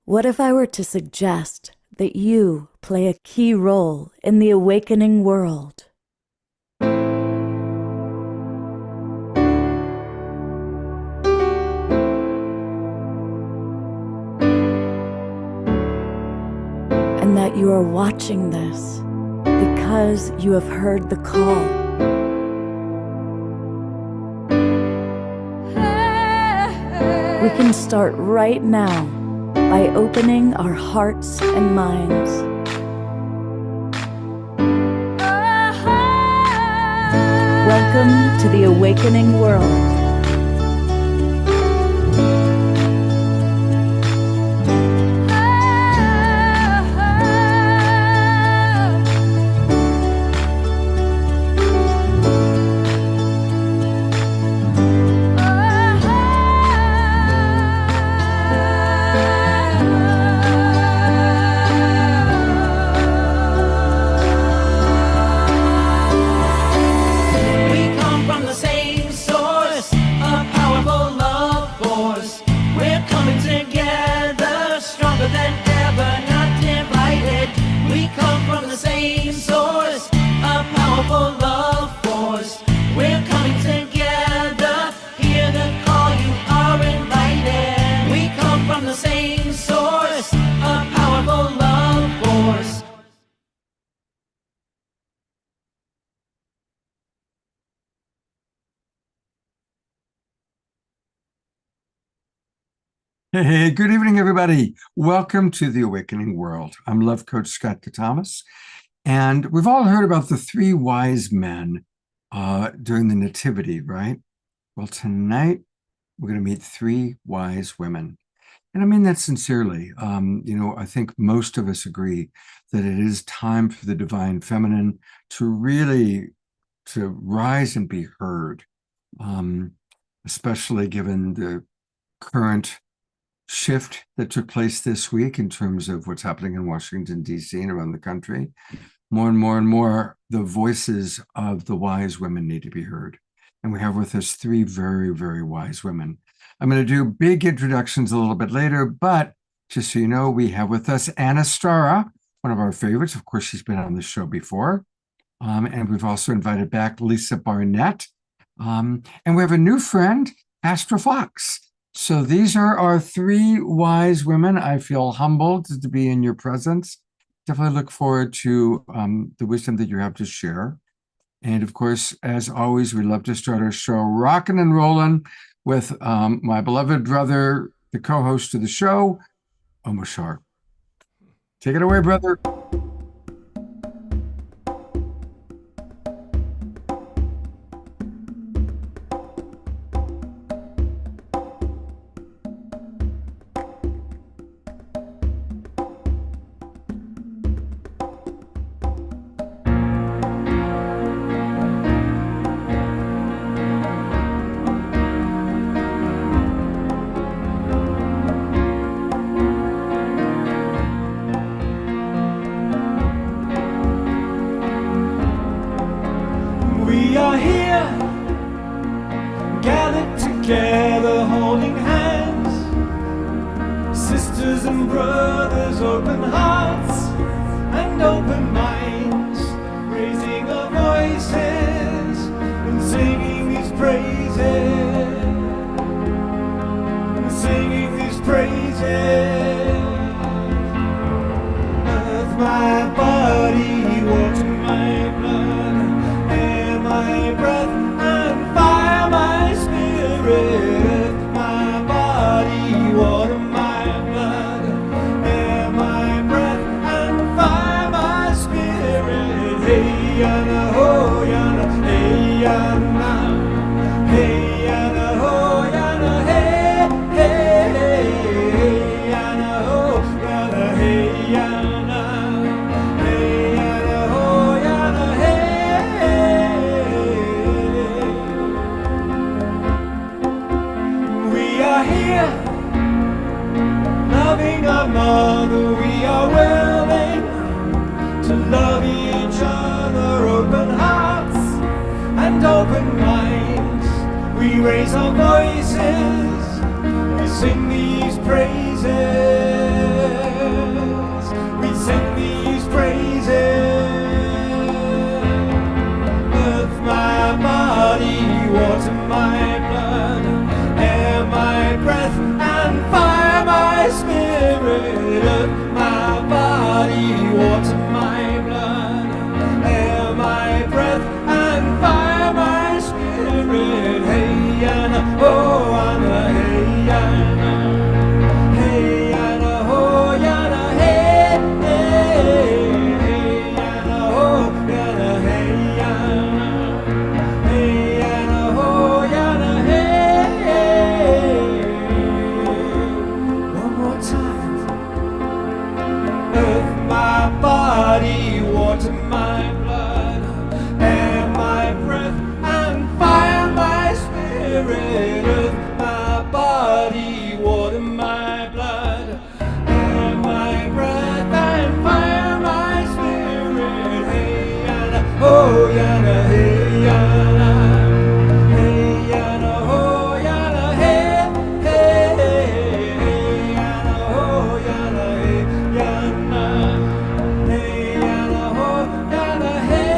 What if I were to suggest that you play a key role in the awakening world? And that you are watching this because you have heard the call. We can start right now by opening our hearts and minds. Welcome to the awakening world. Hey, good evening, everybody. Welcome to the Awakening World. I'm Love Coach Scott Thomas, and we've all heard about the three wise men during the Nativity, right? Well, tonight we're going to meet three wise women, and I mean that sincerely. I think most of us agree that it is time for the divine feminine to rise and be heard, especially given the current shift that took place this week in terms of what's happening in Washington, D.C. and around the country. More and more and more, the voices of the wise women need to be heard. And we have with us three very, very wise women. I'm going to do big introductions a little bit later, but just so you know, we have with us Anistara, one of our favorites. Of course, she's been on the show before. And we've also invited back Lisa Barnett. And we have a new friend, Astra Fox. So these are our three wise women. I feel humbled to be in your presence. Definitely look forward to the wisdom that you have to share. And of course, as always, we love to start our show rocking and rolling with my beloved brother, the co-host of the show, Omashar. Take it away, brother. We raise our voices, we sing these praises. spirit, earth, my body, water, my blood, air, my breath, and fire, my spirit. Hey, and oh, and hey, and hey, and oh, and hey, hey, and oh, and hey, and hey, and oh, and hey. One more time. Earth, my body, water, my blood, air, my breath, and fire, my spirit. Earth, my body, water, my blood, air, my breath, and fire, my spirit. Hey, yana, oh, yana, hey, yana, hey, yana, oh, yana, hey, hey, hey, yana, oh, yana, hey, yana, hey, yana, oh, yana, hey.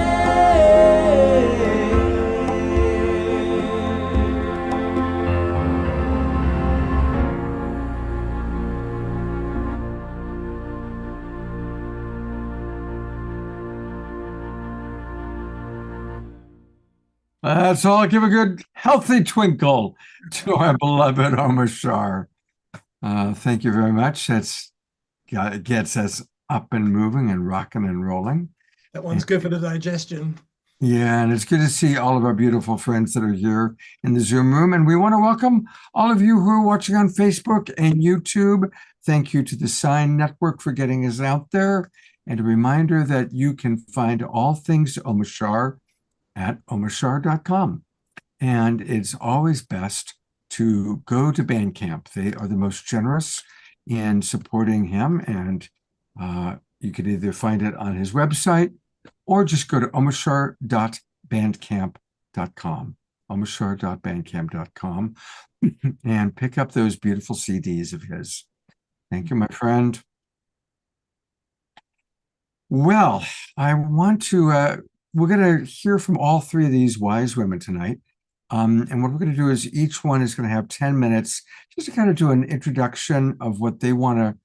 Let's all give a good, healthy twinkle to our beloved Omashar. Thank you very much. It gets us up and moving and rocking and rolling. That one's good for the digestion. Yeah, and it's good to see all of our beautiful friends that are here in the Zoom room. And we want to welcome all of you who are watching on Facebook and YouTube. Thank you to the Sign Network for getting us out there. And a reminder that you can find all things Omashar at omashar.com. And it's always best to go to Bandcamp. They are the most generous in supporting him. And you can either find it on his website or just go to omashar.bandcamp.com, omashar.bandcamp.com, and pick up those beautiful CDs of his. Thank you, my friend. Well, I want to, we're going to hear from all three of these wise women tonight. And what we're going to do is each one is going to have 10 minutes just to kind of do an introduction of what they want to,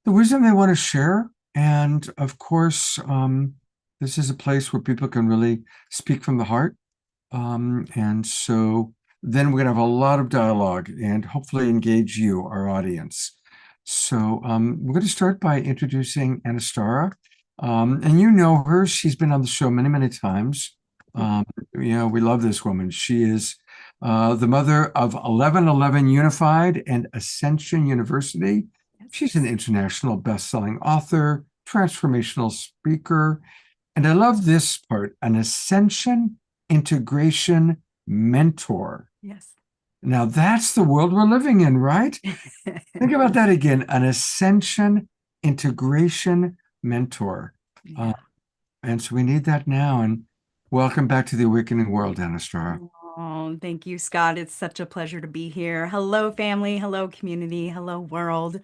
the wisdom they want to share. And of course, this is a place where people can really speak from the heart. And so then we're going to have a lot of dialogue and hopefully engage you, our audience. So we're going to start by introducing Anistara. And you know her. She's been on the show many, many times. We love this woman. She is the mother of 1111 Unified and Ascension University. She's an international best-selling author, transformational speaker, and I love this part, an Ascension integration mentor. Yes. Now that's the world we're living in, right? Think about that again, an Ascension integration mentor. Yeah. And so we need that now. And welcome back to the Awakening World, Anistara. Oh, thank you, Scott. It's such a pleasure to be here. Hello, family. Hello, community. Hello, world.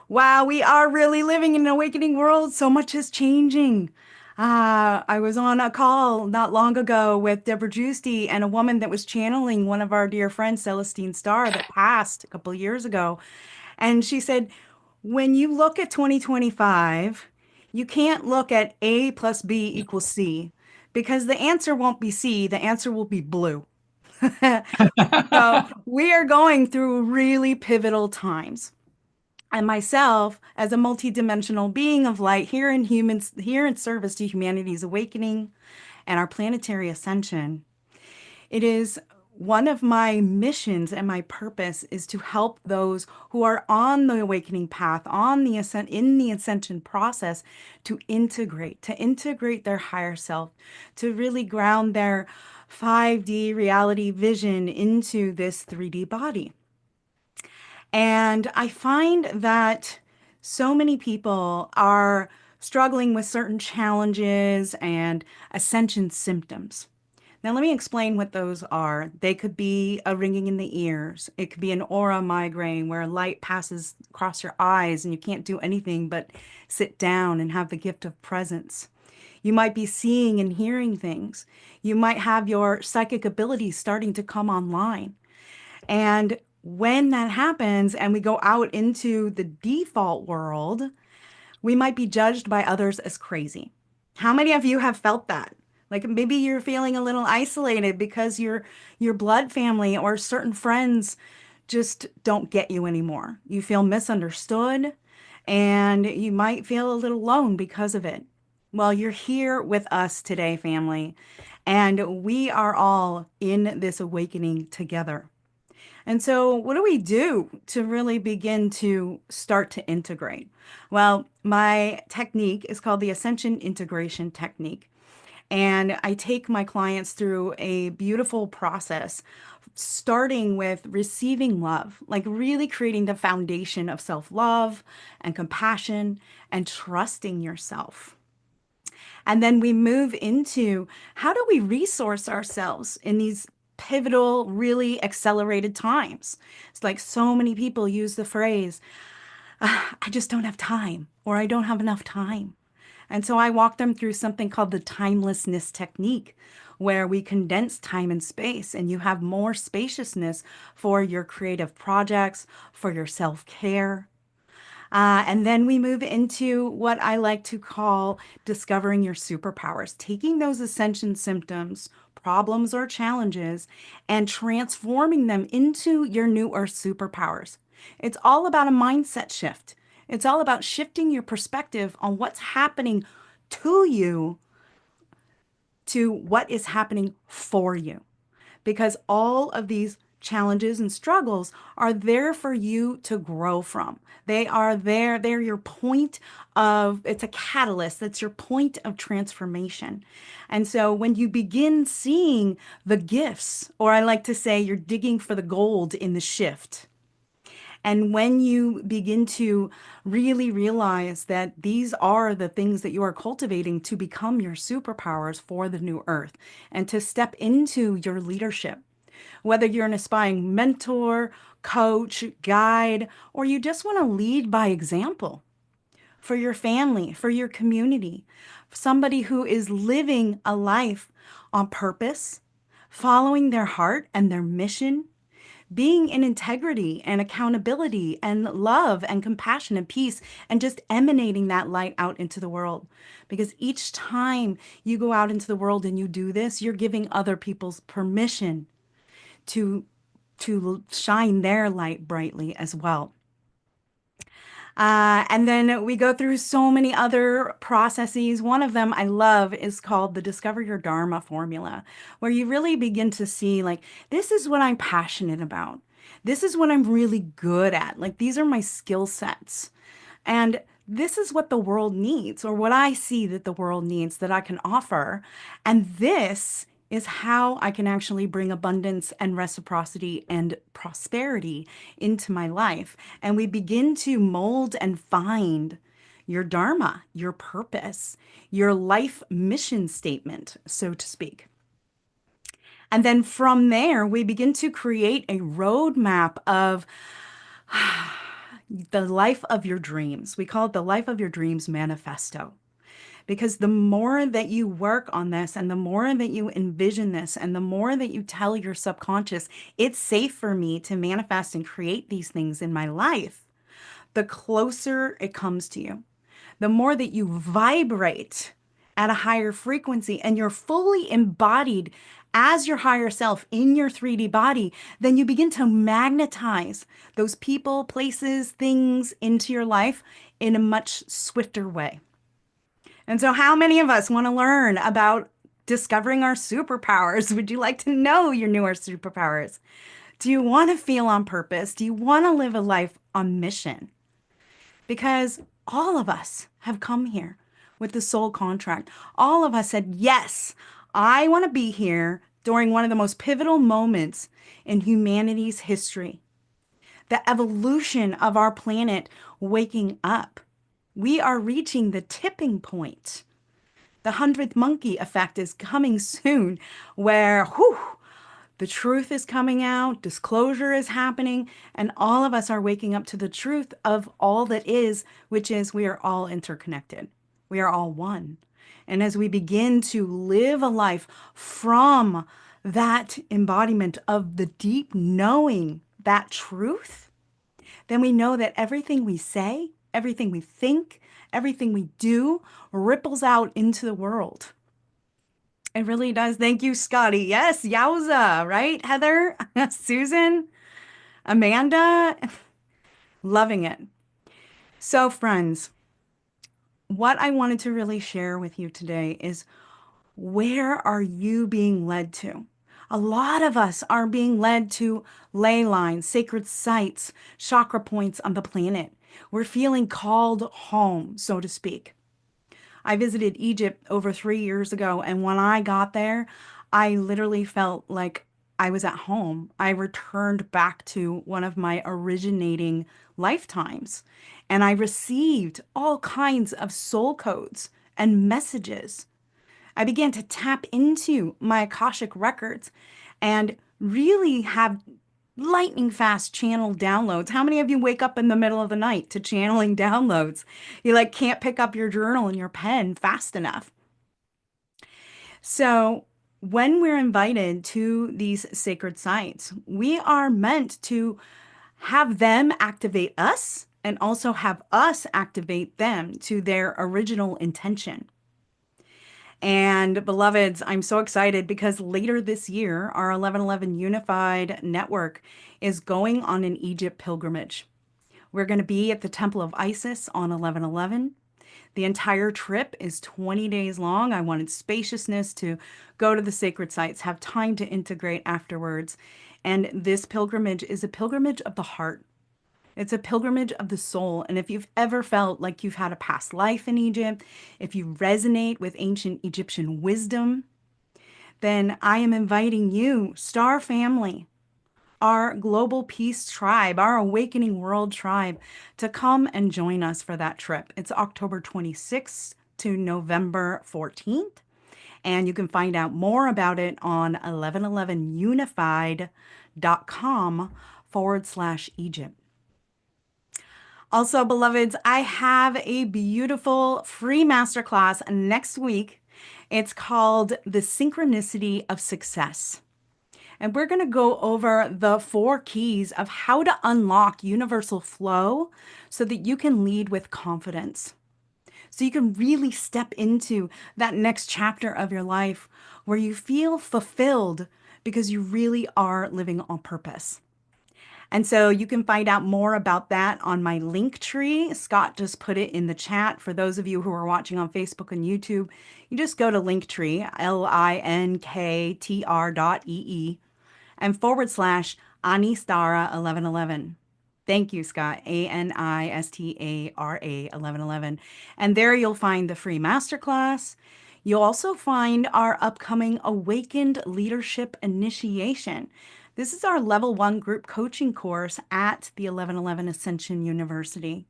Wow, we are really living in an awakening world. So much is changing. I was on a call not long ago with Deborah Giusti and a woman that was channeling one of our dear friends, Celestine Starr, that passed a couple of years ago. And she said, when you look at 2025, you can't look at A plus B equals C because the answer won't be C, the answer will be blue. So we are going through really pivotal times. And myself, as a multidimensional being of light here in service to humanity's awakening and our planetary ascension, it is one of my missions and my purpose is to help those who are on the awakening path, in the ascension process, to integrate their higher self, to really ground their 5D reality vision into this 3D body. And I find that so many people are struggling with certain challenges and ascension symptoms. Now, let me explain what those are. They could be a ringing in the ears. It could be an aura migraine where light passes across your eyes and you can't do anything but sit down and have the gift of presence. You might be seeing and hearing things. You might have your psychic abilities starting to come online. And when that happens and we go out into the default world, we might be judged by others as crazy. How many of you have felt that? Like maybe you're feeling a little isolated because your blood family or certain friends just don't get you anymore. You feel misunderstood and you might feel a little alone because of it. Well, you're here with us today, family, and we are all in this awakening together. And so, what do we do to really begin to start to integrate? Well, my technique is called the Ascension Integration Technique. And I take my clients through a beautiful process, starting with receiving love, like really creating the foundation of self love and compassion and trusting yourself. And then we move into how do we resource ourselves in these pivotal, really accelerated times? It's like so many people use the phrase, I just don't have time, or I don't have enough time. And so I walk them through something called the timelessness technique, where we condense time and space and you have more spaciousness for your creative projects, for your self care. And then we move into what I like to call discovering your superpowers, taking those ascension symptoms, problems, or challenges, and transforming them into your new earth superpowers. It's all about a mindset shift. It's all about shifting your perspective on what's happening to you to what is happening for you. Because all of these challenges and struggles are there for you to grow from. They are there, they're your point of, it's a catalyst, that's your point of transformation. And so when you begin seeing the gifts, or I like to say, you're digging for the gold in the shift. And when you begin to really realize that these are the things that you are cultivating to become your superpowers for the new earth and to step into your leadership, whether you're an aspiring mentor, coach, guide, or you just want to lead by example for your family, for your community, somebody who is living a life on purpose, following their heart and their mission, being in integrity and accountability and love and compassion and peace, and just emanating that light out into the world. Because each time you go out into the world and you do this, you're giving other people's permission to shine their light brightly as well. And then we go through so many other processes. One of them I love is called the Discover Your Dharma formula, where you really begin to see, like, this is what I'm passionate about. This is what I'm really good at. Like, these are my skill sets. And this is what the world needs, or what I see that the world needs that I can offer. And this is how I can actually bring abundance and reciprocity and prosperity into my life. And we begin to mold and find your dharma, your purpose, your life mission statement, so to speak. And then from there, we begin to create a roadmap of the life of your dreams. We call it the Life of Your Dreams Manifesto. Because the more that you work on this and the more that you envision this and the more that you tell your subconscious, it's safe for me to manifest and create these things in my life, the closer it comes to you. The more that you vibrate at a higher frequency and you're fully embodied as your higher self in your 3D body, then you begin to magnetize those people, places, things into your life in a much swifter way. And so how many of us want to learn about discovering our superpowers? Would you like to know your newer superpowers? Do you want to feel on purpose? Do you want to live a life on mission? Because all of us have come here with the soul contract. All of us said, yes, I want to be here during one of the most pivotal moments in humanity's history. The evolution of our planet waking up. We are reaching the tipping point. The 100th monkey effect is coming soon, where the truth is coming out, disclosure is happening, and all of us are waking up to the truth of all that is, which is we are all interconnected. We are all one. And as we begin to live a life from that embodiment of the deep knowing that truth, then we know that everything we say, everything we think, everything we do ripples out into the world. It really does. Thank you, Scotty. Yes, yowza, right, Heather? Susan? Amanda? Loving it. So, friends, what I wanted to really share with you today is, where are you being led to? A lot of us are being led to ley lines, sacred sites, chakra points on the planet. We're feeling called home, so to speak. I visited Egypt over 3 years ago, and when I got there, I literally felt like I was at home. I returned back to one of my originating lifetimes, and I received all kinds of soul codes and messages. I began to tap into my Akashic records and really have lightning fast channel downloads. How many of you wake up in the middle of the night to channeling downloads? You like can't pick up your journal and your pen fast enough. So when we're invited to these sacred sites, we are meant to have them activate us and also have us activate them to their original intention. And beloveds, I'm so excited because later this year, our 1111 Unified Network is going on an Egypt pilgrimage. We're going to be at the Temple of Isis on 1111. The entire trip is 20 days long. I wanted spaciousness to go to the sacred sites, have time to integrate afterwards. And this pilgrimage is a pilgrimage of the heart. It's a pilgrimage of the soul. And if you've ever felt like you've had a past life in Egypt, if you resonate with ancient Egyptian wisdom, then I am inviting you, Star Family, our global peace tribe, our awakening world tribe, to come and join us for that trip. It's October 26th to November 14th. And you can find out more about it on 1111unified.com/Egypt. Also, beloveds, I have a beautiful free masterclass next week. It's called The Synchronicity of Success. And we're going to go over the 4 keys of how to unlock universal flow so that you can lead with confidence. So you can really step into that next chapter of your life where you feel fulfilled because you really are living on purpose. And so you can find out more about that on my link tree. Scott just put it in the chat. For those of you who are watching on Facebook and YouTube, you just go to Linktree, linktr.ee, and /Anistara 1111. Thank you, Scott. ANISTARA 1111. And there you'll find the free masterclass. You'll also find our upcoming Awakened Leadership Initiation. This is our level 1 group coaching course at the 1111 Ascension University.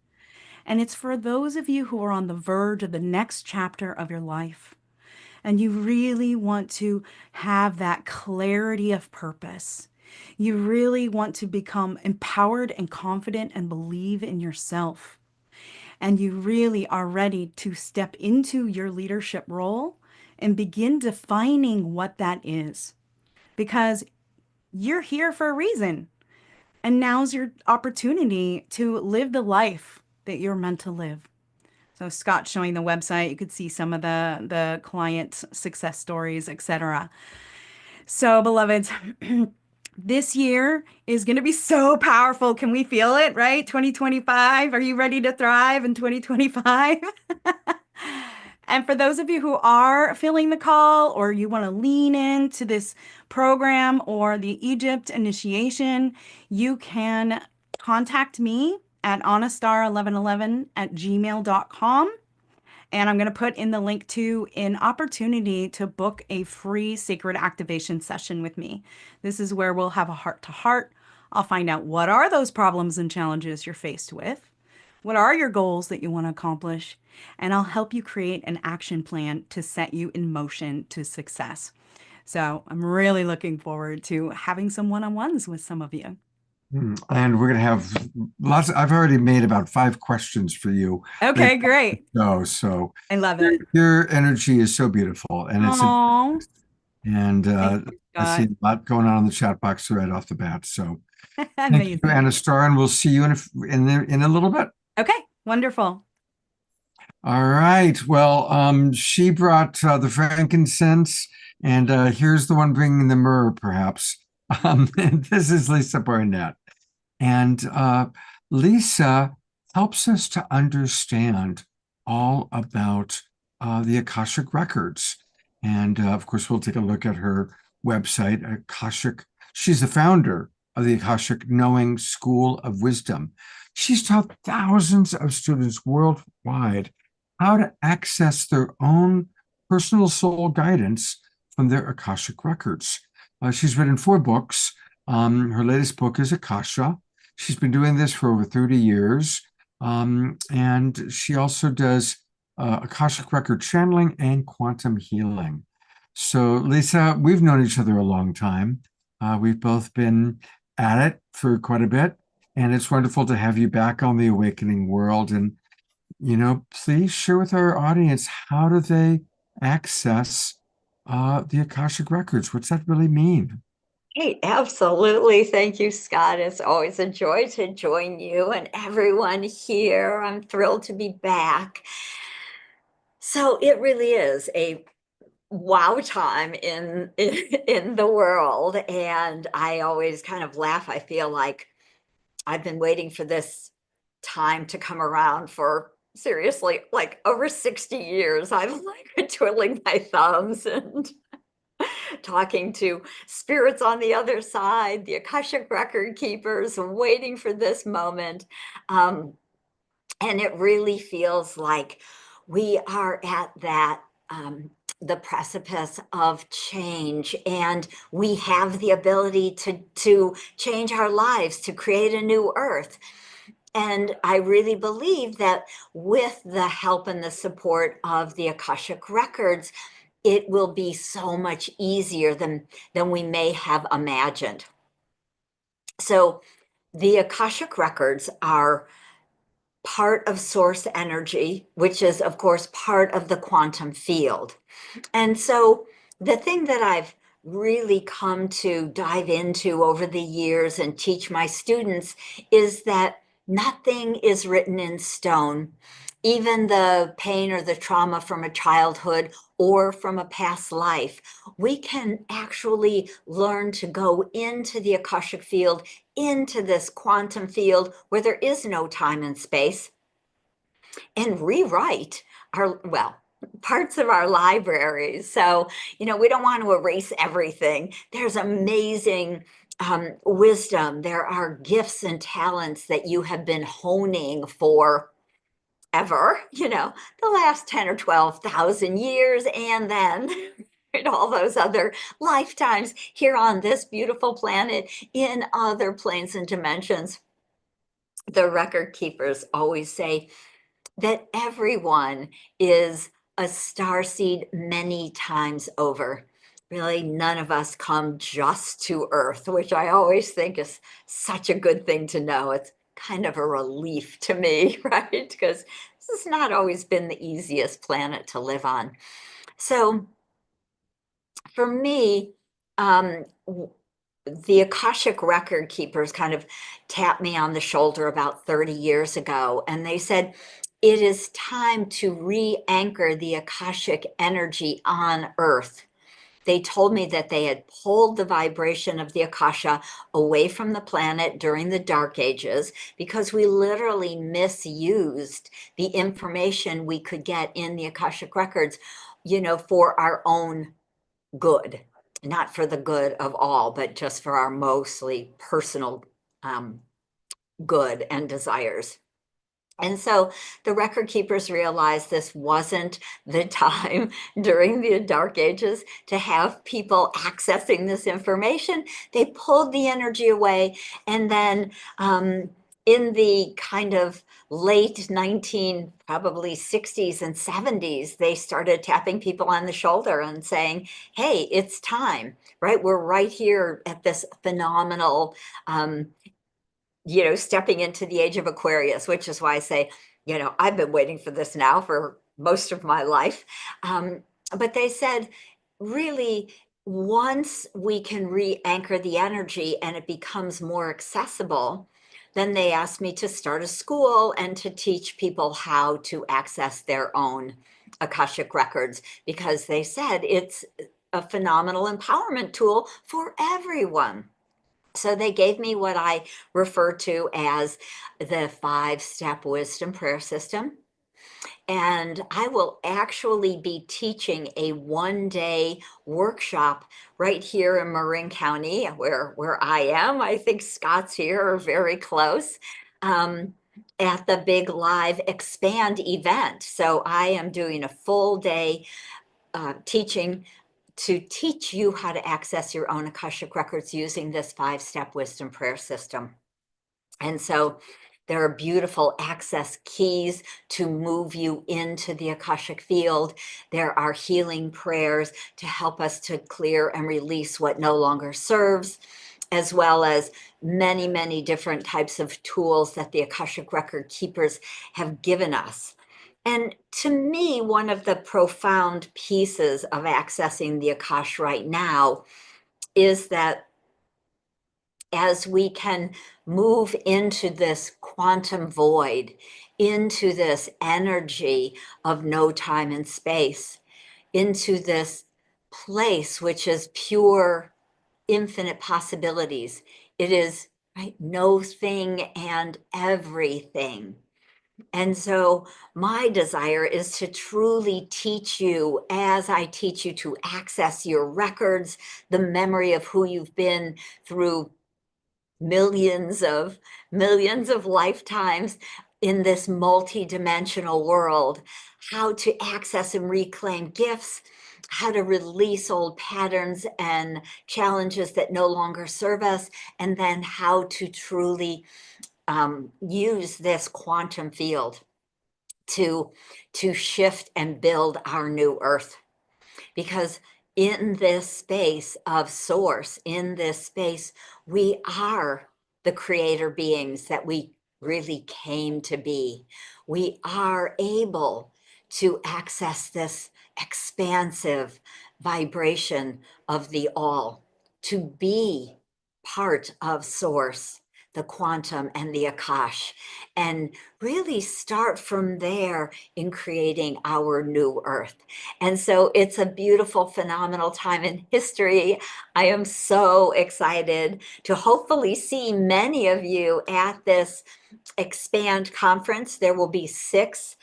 And it's for those of you who are on the verge of the next chapter of your life. And you really want to have that clarity of purpose. You really want to become empowered and confident and believe in yourself. And you really are ready to step into your leadership role and begin defining what that is. Because you're here for a reason. And now's your opportunity to live the life that you're meant to live. So Scott's showing the website. You could see some of the client success stories, etc. So, beloveds, this year is going to be so powerful. Can we feel it, right? 2025. Are you ready to thrive in 2025? And for those of you who are feeling the call or you want to lean into this program or the Egypt initiation, you can contact me at anastar1111@gmail.com. And I'm going to put in the link to an opportunity to book a free sacred activation session with me. This is where we'll have a heart-to-heart. I'll find out what are those problems and challenges you're faced with. What are your goals that you want to accomplish? And I'll help you create an action plan to set you in motion to success. So I'm really looking forward to having some one-on-ones with some of you. And we're going to have lots. I've already made about 5 questions for you. Okay, great. So I love it. Your energy is so beautiful, and Aww. and Thank you, I see Scott. a lot going on in the chat box right off the bat. So Thank you, Amazing. Anistara, and we'll see you in a little bit. Okay, wonderful. All right. Well, she brought the frankincense, and here's the one bringing the myrrh, perhaps. And this is Lisa Barnett. And Lisa helps us to understand all about the Akashic records. And of course, we'll take a look at her website, Akashic. She's the founder of the Akashic Knowing School of Wisdom. She's taught thousands of students worldwide how to access their own personal soul guidance from their Akashic records. She's written 4 books. Her latest book is Akasha. She's been doing this for over 30 years. And she also does Akashic record channeling and quantum healing. So, Lisa, we've known each other a long time. We've both been at it for quite a bit. And it's wonderful to have you back on the Awakening World. And, please share with our audience, how do they access the Akashic records? What's that really mean? Hey, absolutely. Thank you, Scott. It's always a joy to join you and everyone here. I'm thrilled to be back. So it really is a wow time in the world. And I always kind of laugh. I feel like I've been waiting for this time to come around for seriously like over 60 years. I'm like twiddling my thumbs and talking to spirits on the other side, the Akashic record keepers, waiting for this moment. And it really feels like we are at that the precipice of change, and we have the ability to change our lives, to create a new earth. And I really believe that with the help and the support of the Akashic records, it will be so much easier than we may have imagined. So the Akashic records are part of source energy, which is, of course, part of the quantum field. And so the thing that I've really come to dive into over the years and teach my students is that nothing is written in stone. Even the pain or the trauma from a childhood or from a past life, we can actually learn to go into the Akashic field, into this quantum field where there is no time and space, and rewrite parts of our libraries. So, we don't want to erase everything. There's amazing wisdom. There are gifts and talents that you have been honing for ever, the last 10 or 12,000 years, and then in all those other lifetimes here on this beautiful planet in other planes and dimensions. The record keepers always say that everyone is a starseed many times over. Really, none of us come just to Earth, which I always think is such a good thing to know. It's kind of a relief to me, right? Because this has not always been the easiest planet to live on. So for me, the Akashic record keepers kind of tapped me on the shoulder about 30 years ago, and they said, it is time to re-anchor the Akashic energy on Earth. They told me that they had pulled the vibration of the Akasha away from the planet during the Dark Ages because we literally misused the information we could get in the Akashic records, for our own good, not for the good of all, but just for our mostly personal good and desires. And so the record keepers realized this wasn't the time during the Dark Ages to have people accessing this information. They pulled the energy away. And then in the kind of late probably 60s and 70s, they started tapping people on the shoulder and saying, hey, it's time, right? We're right here at this phenomenal stepping into the age of Aquarius, which is why I say, I've been waiting for this now for most of my life. But they said, really, once we can re-anchor the energy and it becomes more accessible, then they asked me to start a school and to teach people how to access their own Akashic records, because they said it's a phenomenal empowerment tool for everyone. So they gave me what I refer to as the 5-step wisdom prayer system. And I will actually be teaching a 1-day workshop right here in Marin County, where I am. I think Scott's here, or very close, at the big live expand event. So I am doing a full day teaching to teach you how to access your own Akashic records using this 5-step wisdom prayer system. And so there are beautiful access keys to move you into the Akashic field. There are healing prayers to help us to clear and release what no longer serves, as well as many, many different types of tools that the Akashic record keepers have given us. And to me, one of the profound pieces of accessing the Akash right now is that as we can move into this quantum void, into this energy of no time and space, into this place which is pure, infinite possibilities. It is, right, no thing and everything. And so my desire is to truly teach you, as I teach you to access your records, the memory of who you've been through millions of lifetimes in this multi-dimensional world, how to access and reclaim gifts, how to release old patterns and challenges that no longer serve us, and then how to truly use this quantum field to shift and build our new earth. Because in this space of source, in this space, we are the creator beings that we really came to be. We are able to access this expansive vibration of the all, to be part of source, the quantum and the Akash, and really start from there in creating our new earth. And so it's a beautiful, phenomenal time in history. I am so excited to hopefully see many of you at this Expand conference. There will be 6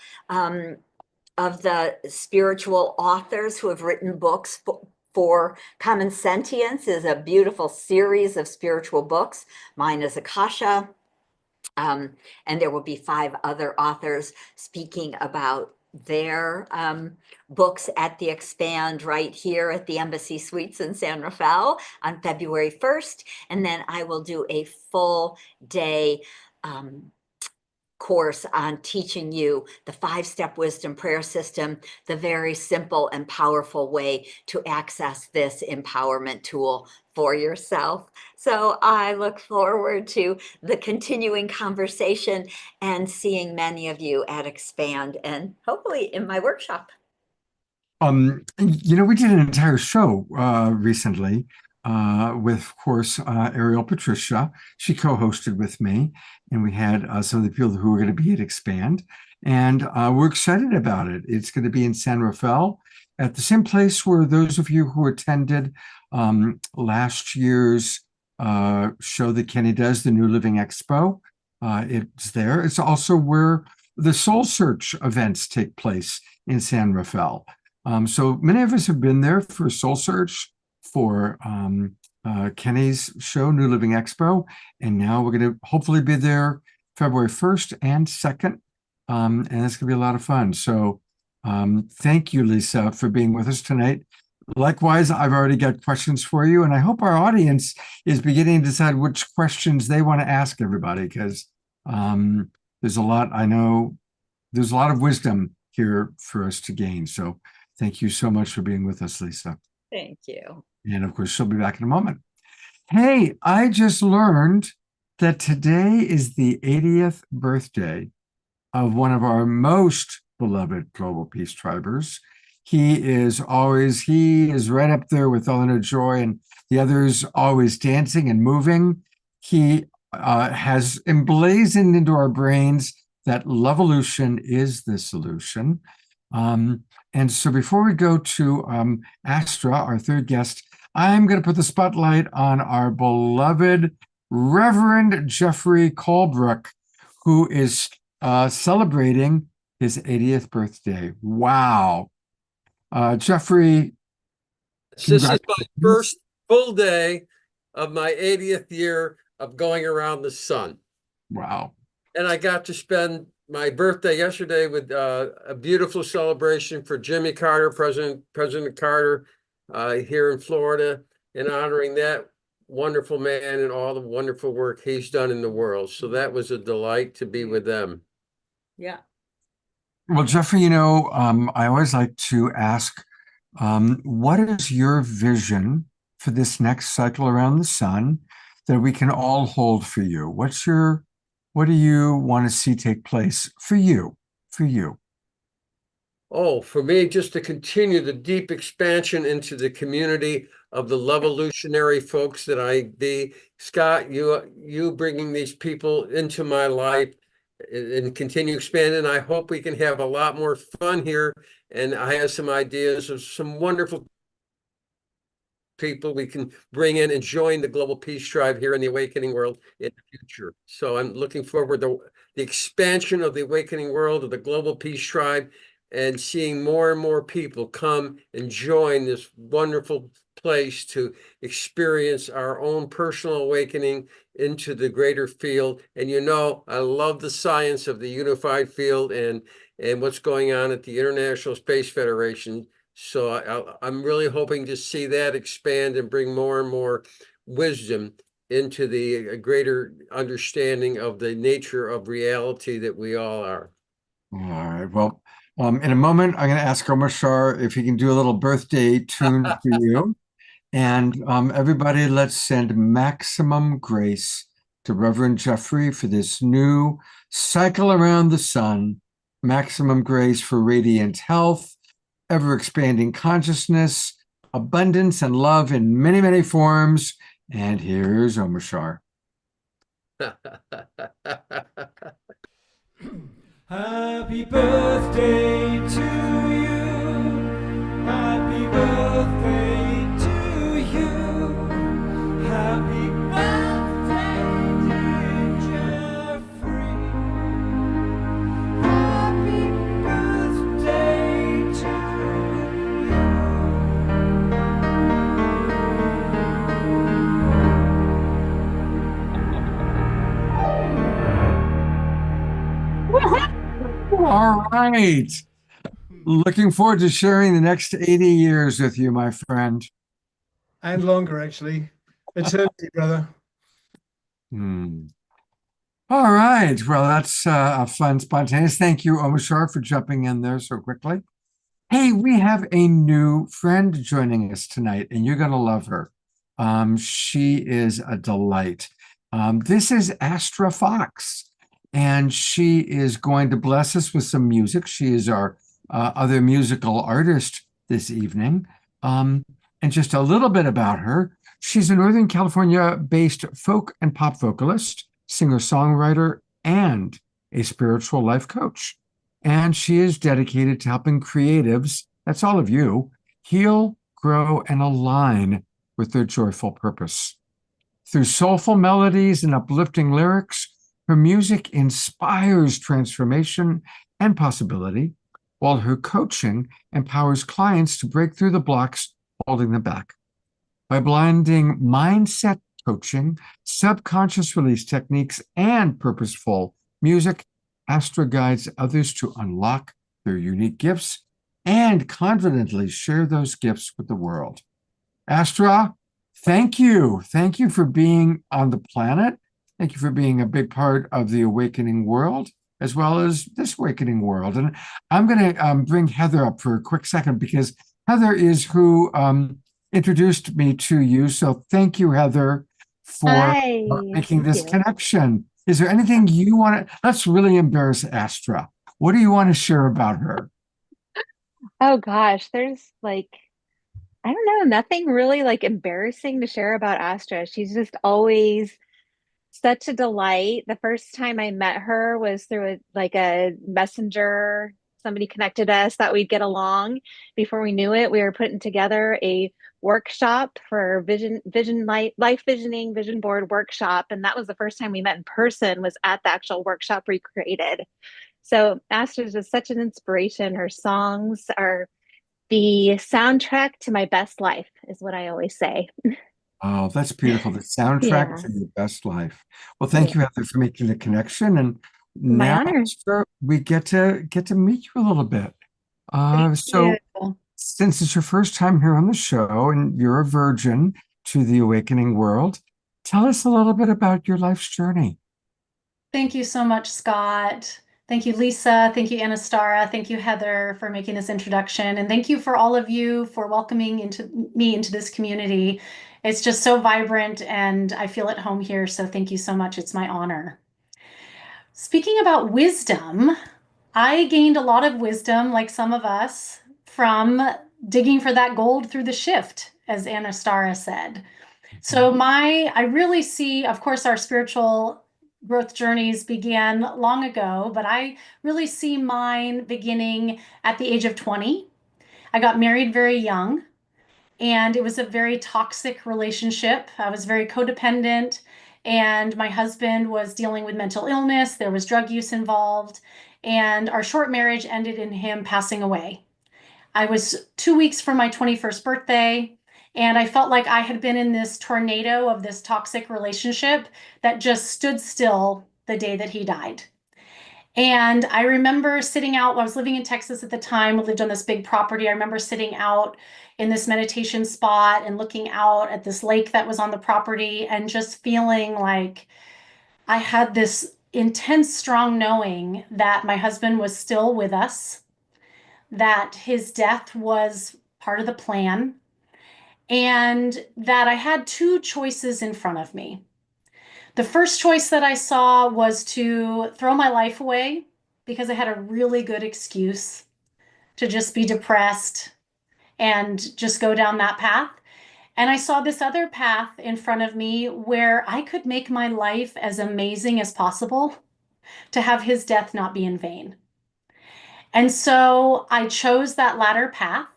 of the spiritual authors who have written books for Common Sentience is a beautiful series of spiritual books. Mine is Akasha. And there will be 5 other authors speaking about their books at the Expand right here at the Embassy Suites in San Rafael on February 1st. And then I will do a full day course on teaching you the 5-step wisdom prayer system, the very simple and powerful way to access this empowerment tool for yourself. So I look forward to the continuing conversation and seeing many of you at Expand and hopefully in my workshop. We did an entire show recently with, of course, Ariel Patricia. She co-hosted with me, and we had some of the people who were going to be at Expand, and we're excited about it. It's going to be in San Rafael at the same place where those of you who attended last year's show that Kenny does, the New Living Expo. It's there. It's also where the Soul Search events take place in San Rafael. So many of us have been there for Soul Search, for Kenny's show, New Living Expo, and now we're going to hopefully be there February 1st and 2nd, and it's going to be a lot of fun. So thank you, Lisa, for being with us tonight. Likewise, I've already got questions for you, and I hope our audience is beginning to decide which questions they want to ask everybody, because there's a lot, I know, there's a lot of wisdom here for us to gain. So thank you so much for being with us, Lisa. Thank you. And of course, she'll be back in a moment. Hey, I just learned that today is the 80th birthday of one of our most beloved Global Peace Tribers. He is right up there with Eleanor Joy and the others, always dancing and moving. He has emblazoned into our brains that Levolution is the solution. And so before we go to Astra, our third guest, I'm going to put the spotlight on our beloved Reverend Jeffrey Colebrook, who is celebrating his 80th birthday. Wow. Jeffrey, This is my congratulations. first full day of my 80th year of going around the sun. Wow. And I got to spend my birthday yesterday with a beautiful celebration for Jimmy Carter, President Carter, here in Florida, and honoring that wonderful man and all the wonderful work he's done in the world. So that was a delight to be with them. Yeah. Well, Jeffrey, I always like to ask, what is your vision for this next cycle around the sun that we can all hold for you? What do you want to see take place for you? Oh, for me, just to continue the deep expansion into the community of the Levolutionary folks that I be. Scott, you bringing these people into my life and continue expanding. I hope we can have a lot more fun here. And I have some ideas of some wonderful people we can bring in and join the global peace tribe here in the awakening world in the future. So I'm looking forward to the expansion of the awakening world of the global peace tribe and seeing more and more people come and join this wonderful place to experience our own personal awakening into the greater field. And I love the science of the unified field and what's going on at the International Space Federation. So I'm really hoping to see that expand and bring more and more wisdom into the greater understanding of the nature of reality that we all are. All right. Well, in a moment, I'm going to ask Omar Shar if he can do a little birthday tune for you. And everybody, let's send maximum grace to Reverend Jeffrey for this new cycle around the sun. Maximum grace for radiant health, ever-expanding consciousness, abundance and love in many, many forms. And here's Omar Shar. Happy birthday to you. Happy birthday to you. Happy birthday, dear Jeffrey. Happy birthday to All right. Looking forward to sharing the next 80 years with you, my friend. And longer, actually. Eternity, brother. All right. Well, that's a fun, spontaneous. Thank you, Omar Shar, for jumping in there so quickly. Hey, we have a new friend joining us tonight, and you're going to love her. She is a delight. This is Astra Fox, and she is going to bless us with some music. She is our other musical artist this evening. And just a little bit about her. She's a Northern California-based folk and pop vocalist, singer-songwriter, and a spiritual life coach. And she is dedicated to helping creatives, that's all of you, heal, grow, and align with their joyful purpose. Through soulful melodies and uplifting lyrics, her music inspires transformation and possibility, while her coaching empowers clients to break through the blocks holding them back. By blending mindset coaching, subconscious release techniques, and purposeful music, Astra guides others to unlock their unique gifts and confidently share those gifts with the world. Astra, thank you. Thank you for being on the planet. Thank you for being a big part of the awakening world, as well as this awakening world. And I'm going to bring Heather up for a quick second, because Heather is who introduced me to you. So thank you, Heather, for making this connection. Is there anything you want to, let's really embarrass Astra. What do you want to share about her? Oh gosh, there's like, I don't know, nothing really like embarrassing to share about Astra. She's just always such a delight. The first time I met her was through a messenger. Somebody connected us that we'd get along. Before we knew it, we were putting together a workshop for life visioning, vision board workshop. And that was the first time we met in person, was at the actual workshop we created. So Astra's just such an inspiration. Her songs are the soundtrack to my best life, is what I always say. Oh, that's beautiful. The soundtrack Yeah, to your best life. Well, yeah. thank you, Heather, for making the connection. And My now, honor. sir, we get to meet you a little bit. Thank you. So since it's your first time here on the show and you're a virgin to the awakening world, tell us a little bit about your life's journey. Thank you so much, Scott. Thank you, Lisa. Thank you, Anistara. Thank you, Heather, for making this introduction. And thank you for all of you for welcoming me into this community. It's just so vibrant and I feel at home here. So thank you so much. It's my honor. Speaking about wisdom, I gained a lot of wisdom, like some of us, from digging for that gold through the shift, as Anastara said. So I really see, of course, our spiritual growth journeys began long ago, but I really see mine beginning at the age of 20. I got married very young, and it was a very toxic relationship. I was very codependent, and my husband was dealing with mental illness. There was drug use involved, and our short marriage ended in him passing away. I was 2 weeks from my 21st birthday, and I felt like I had been in this tornado of this toxic relationship that just stood still the day that he died. And I remember sitting out, I was living in Texas at the time, we lived on this big property. I remember sitting out in this meditation spot and looking out at this lake that was on the property and just feeling like I had this intense, strong knowing that my husband was still with us, that his death was part of the plan, and that I had two choices in front of me. The first choice that I saw was to throw my life away because I had a really good excuse to just be depressed and just go down that path. And I saw this other path in front of me where I could make my life as amazing as possible to have his death not be in vain. And so I chose that latter path.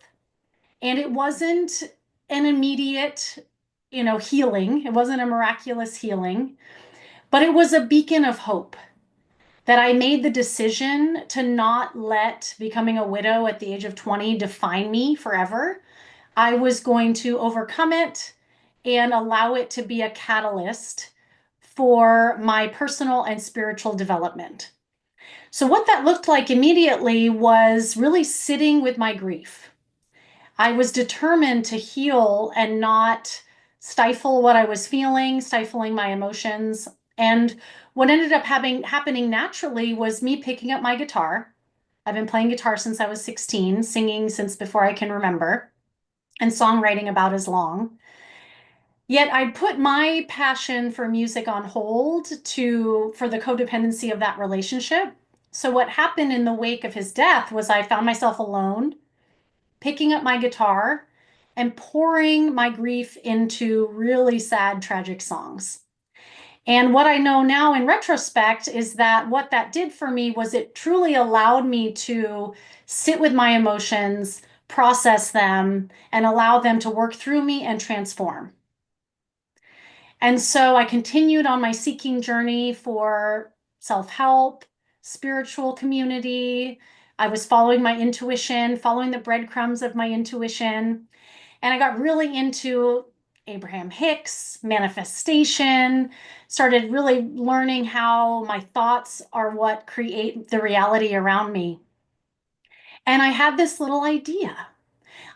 And it wasn't an immediate, healing. It wasn't a miraculous healing, but it was a beacon of hope that I made the decision to not let becoming a widow at the age of 20 define me forever. I was going to overcome it and allow it to be a catalyst for my personal and spiritual development. So, what that looked like immediately was really sitting with my grief. I was determined to heal and not stifle what I was feeling, stifling my emotions. And what ended up happening naturally was me picking up my guitar. I've been playing guitar since I was 16, singing since before I can remember, and songwriting about as long. Yet I'd put my passion for music on hold for the codependency of that relationship. So what happened in the wake of his death was I found myself alone, picking up my guitar and pouring my grief into really sad, tragic songs. And what I know now in retrospect is that what that did for me was it truly allowed me to sit with my emotions, process them, and allow them to work through me and transform. And so I continued on my seeking journey for self help, spiritual community. I was following my intuition, following the breadcrumbs of my intuition. And I got really into Abraham Hicks, manifestation, started really learning how my thoughts are what create the reality around me. And I had this little idea.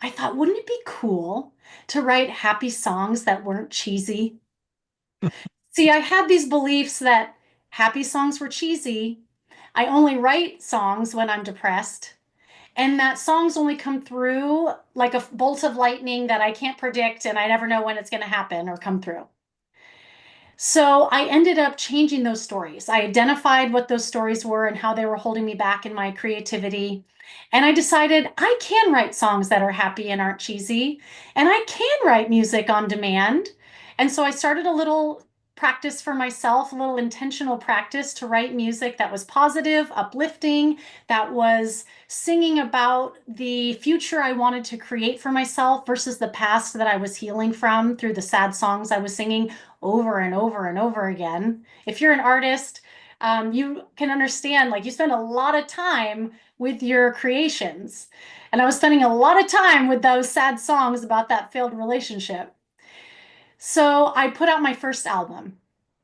I thought, wouldn't it be cool to write happy songs that weren't cheesy? See, I had these beliefs that happy songs were cheesy. I only write songs when I'm depressed, and that songs only come through like a bolt of lightning that I can't predict and I never know when it's going to happen or come through. So I ended up changing those stories. I identified what those stories were and how they were holding me back in my creativity. And I decided I can write songs that are happy and aren't cheesy, and I can write music on demand. And so I started a little practice for myself, a little intentional practice to write music that was positive, uplifting, that was singing about the future I wanted to create for myself versus the past that I was healing from through the sad songs I was singing over and over and over again. If you're an artist, you can understand, like, you spend a lot of time with your creations. And I was spending a lot of time with those sad songs about that failed relationship. So I put out my first album.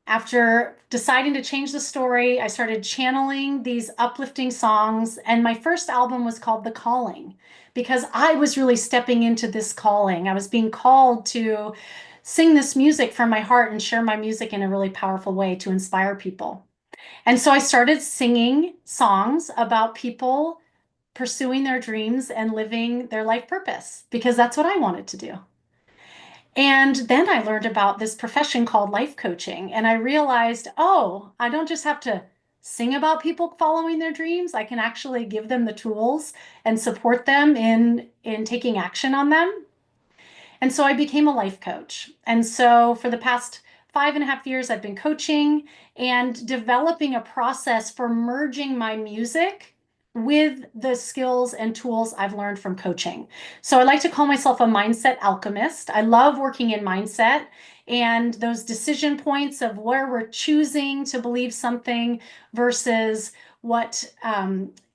After deciding to change the story, I started channeling these uplifting songs, and my first album was called The Calling because I was really stepping into this calling. I was being called to sing this music from my heart and share my music in a really powerful way to inspire people. And so I started singing songs about people pursuing their dreams and living their life purpose because that's what I wanted to do. And then I learned about this profession called life coaching. And I realized, oh, I don't just have to sing about people following their dreams. I can actually give them the tools and support them in taking action on them. And so I became a life coach. And so for the past 5.5 years, I've been coaching and developing a process for merging my music with the skills and tools I've learned from coaching. So I like to call myself a mindset alchemist. I love working in mindset and those decision points of where we're choosing to believe something versus what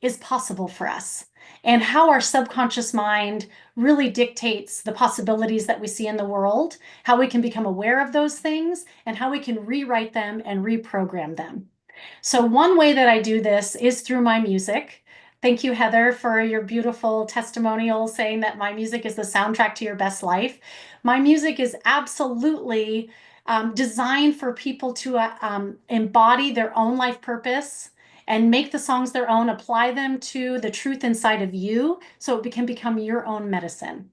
is possible for us, and how our subconscious mind really dictates the possibilities that we see in the world, how we can become aware of those things, and how we can rewrite them and reprogram them. So one way that I do this is through my music. Thank you, Heather, for your beautiful testimonial saying that my music is the soundtrack to your best life. My music is absolutely designed for people to embody their own life purpose and make the songs their own, apply them to the truth inside of you so it can become your own medicine.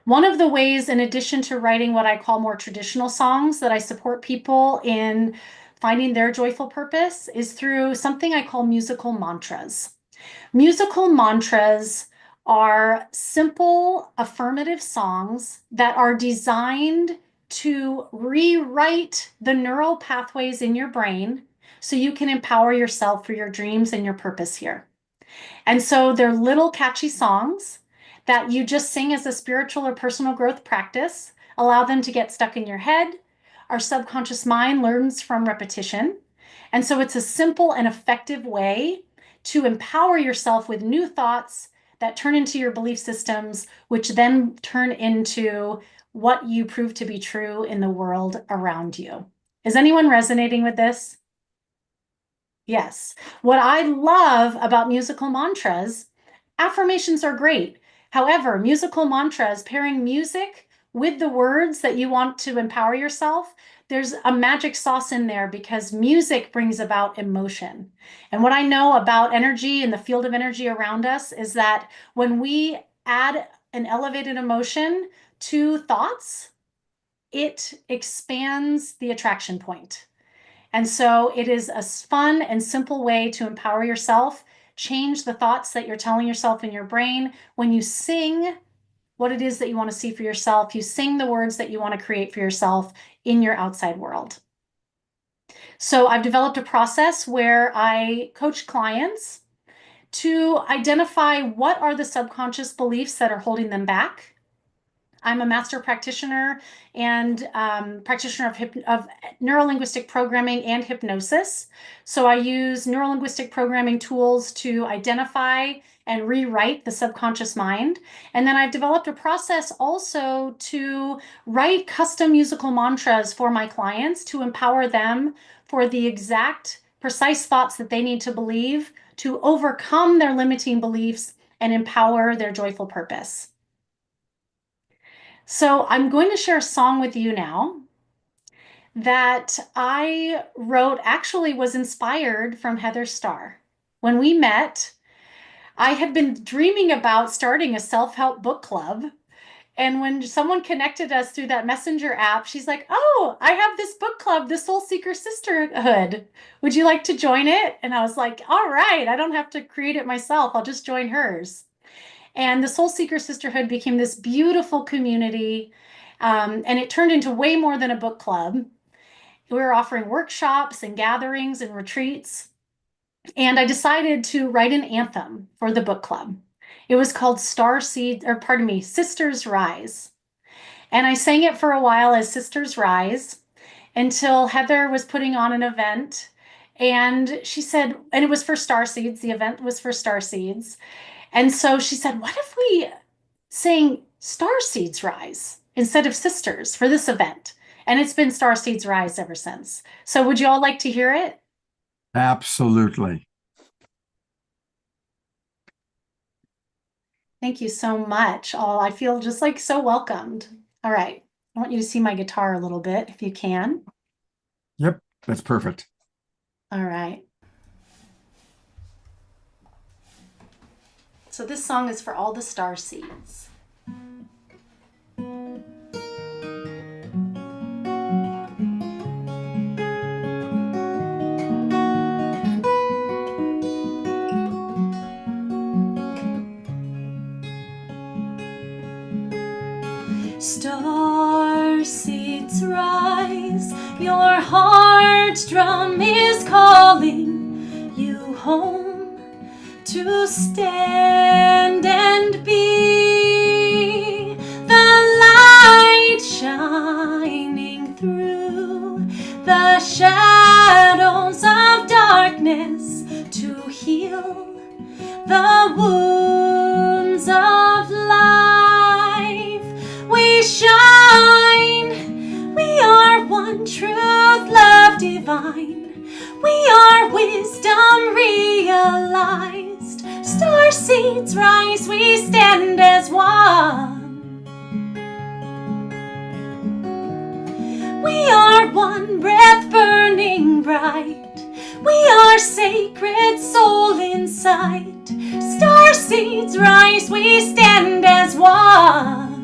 One of the ways, in addition to writing what I call more traditional songs, that I support people in finding their joyful purpose is through something I call musical mantras. Musical mantras are simple affirmative songs that are designed to rewrite the neural pathways in your brain so you can empower yourself for your dreams and your purpose here. And so they're little catchy songs that you just sing as a spiritual or personal growth practice. Allow them to get stuck in your head. Our subconscious mind learns from repetition. And so it's a simple and effective way to empower yourself with new thoughts that turn into your belief systems, which then turn into what you prove to be true in the world around you. Is anyone resonating with this? Yes. What I love about musical mantras, affirmations are great. However, musical mantras, pairing music with the words that you want to empower yourself, there's a magic sauce in there because music brings about emotion. And what I know about energy and the field of energy around us is that when we add an elevated emotion to thoughts, it expands the attraction point. And so it is a fun and simple way to empower yourself. Change the thoughts that you're telling yourself in your brain. When you sing what it is that you want to see for yourself, you sing the words that you want to create for yourself in your outside world. So I've developed a process where I coach clients to identify what are the subconscious beliefs that are holding them back. I'm a master practitioner and practitioner of neurolinguistic programming and hypnosis. So I use neurolinguistic programming tools to identify and rewrite the subconscious mind. And then I've developed a process also to write custom musical mantras for my clients to empower them for the exact precise thoughts that they need to believe to overcome their limiting beliefs and empower their joyful purpose. So I'm going to share a song with you now that I wrote, actually was inspired from Heather Starr. When we met, I had been dreaming about starting a self-help book club, And when someone connected us through that messenger app, she's like, oh, I have this book club, the Soul Seeker Sisterhood. Would you like to join it? And I was like, all right, I don't have to create it myself. I'll just join hers. And the Soul Seeker Sisterhood became this beautiful community. And it turned into way more than a book club. We were offering workshops and gatherings and retreats. And I decided to write an anthem for the book club. It was called Sisters Rise. And I sang it for a while as Sisters Rise until Heather was putting on an event. And she said, and it was for Starseeds, the event was for Starseeds. And so she said, what if we sang Starseeds Rise instead of Sisters for this event? And it's been Starseeds Rise ever since. So would you all like to hear it? Absolutely. Thank you so much. All I feel just like so welcomed. All right. I want you to see my guitar a little bit if you can. Yep, that's perfect. All right. So this song is for all the star seeds. Star seeds rise, your heart drum is calling you home to stand and be the light shining through the shadows of darkness to heal the wounds of life. We shine, we are one truth, love divine. We are wisdom realized. Star seeds rise, we stand as one. We are one breath burning bright. We are sacred soul inside. Star seeds rise, we stand as one.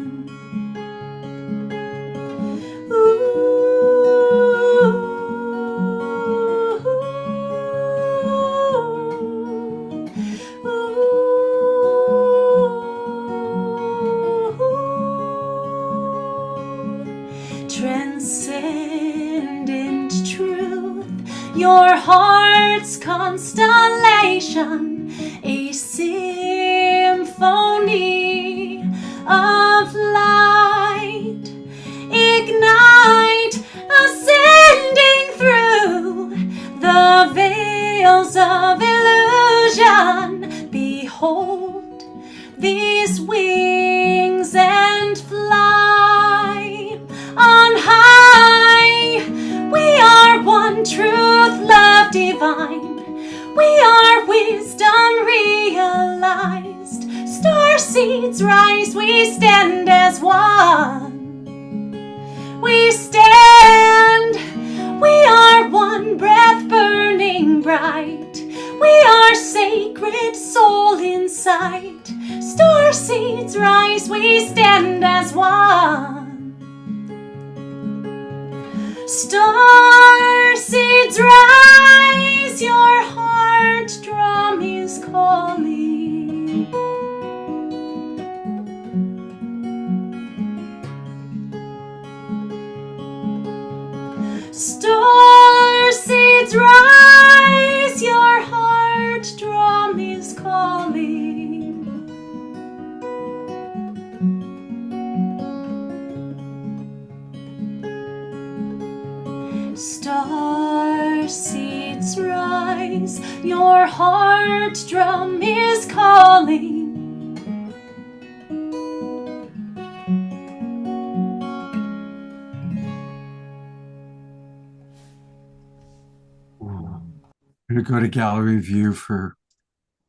Transcendent truth, your heart's constellation, a symphony of light. Ignite, ascending through the veils of illusion. Behold these wings and fly on high. We are one truth, love divine. We are wisdom realized. Star seeds rise, we stand as one. We stand, we are one breath burning bright. We are sacred soul inside. Star seeds rise, we stand as one. Star seeds rise, your heart drum is calling. Star seeds rise, your heart drum is calling. Star seeds rise, your heart drum is calling. I'm going to go to gallery view for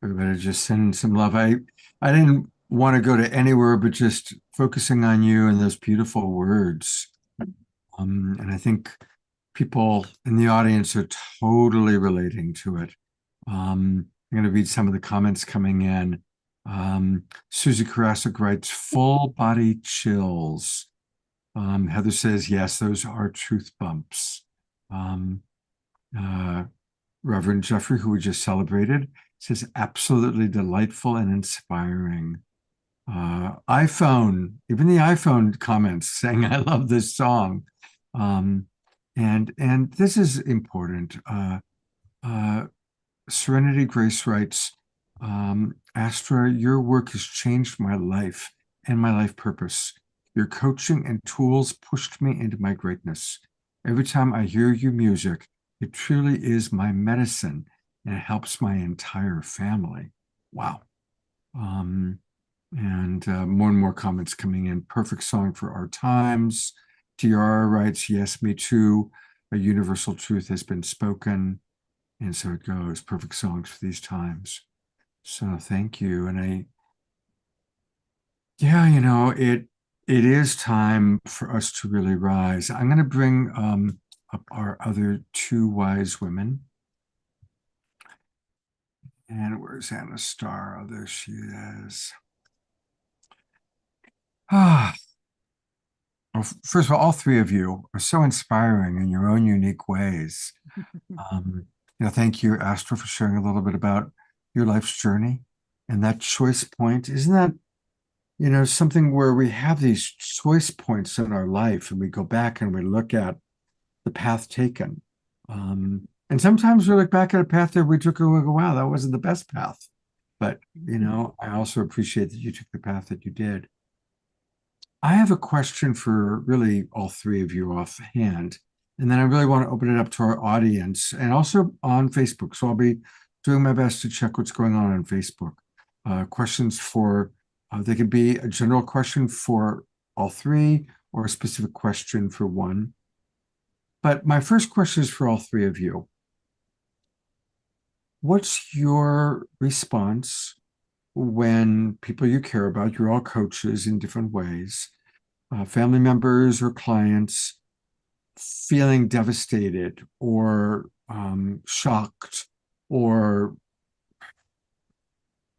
everybody to just send some love. I didn't want to go to anywhere but just focusing on you and those beautiful words. And I think people in the audience are totally relating to it. I'm going to read some of the comments coming in. Susie Karasik writes, full body chills. Heather says, yes, those are truth bumps. Reverend Jeffrey, who we just celebrated, says, absolutely delightful and inspiring. iPhone, even the iPhone comments saying, I love this song. And this is important. Serenity Grace writes, Astra, your work has changed my life and my life purpose. Your coaching and tools pushed me into my greatness. Every time I hear your music, it truly is my medicine and it helps my entire family. Wow. And more and more comments coming in. Perfect song for our times. Tiara writes, yes, me too. A universal truth has been spoken. And so it goes. Perfect songs for these times. So thank you. And it is time for us to really rise. I'm going to bring up our other two wise women. And where's Anistara? Oh, there she is. Ah. Well, first of all three of you are so inspiring in your own unique ways. Thank you, Astra, for sharing a little bit about your life's journey and that choice point. Isn't that, something where we have these choice points in our life and we go back and we look at the path taken. And sometimes we look back at a path that we took and we go, wow, that wasn't the best path. But, I also appreciate that you took the path that you did. I have a question for really all three of you offhand, and then I really want to open it up to our audience and also on Facebook. So I'll be doing my best to check what's going on Facebook. Questions for, they could be a general question for all three or a specific question for one. But my first question is for all three of you. What's your response when people you care about, you're all coaches in different ways, family members or clients feeling devastated or shocked or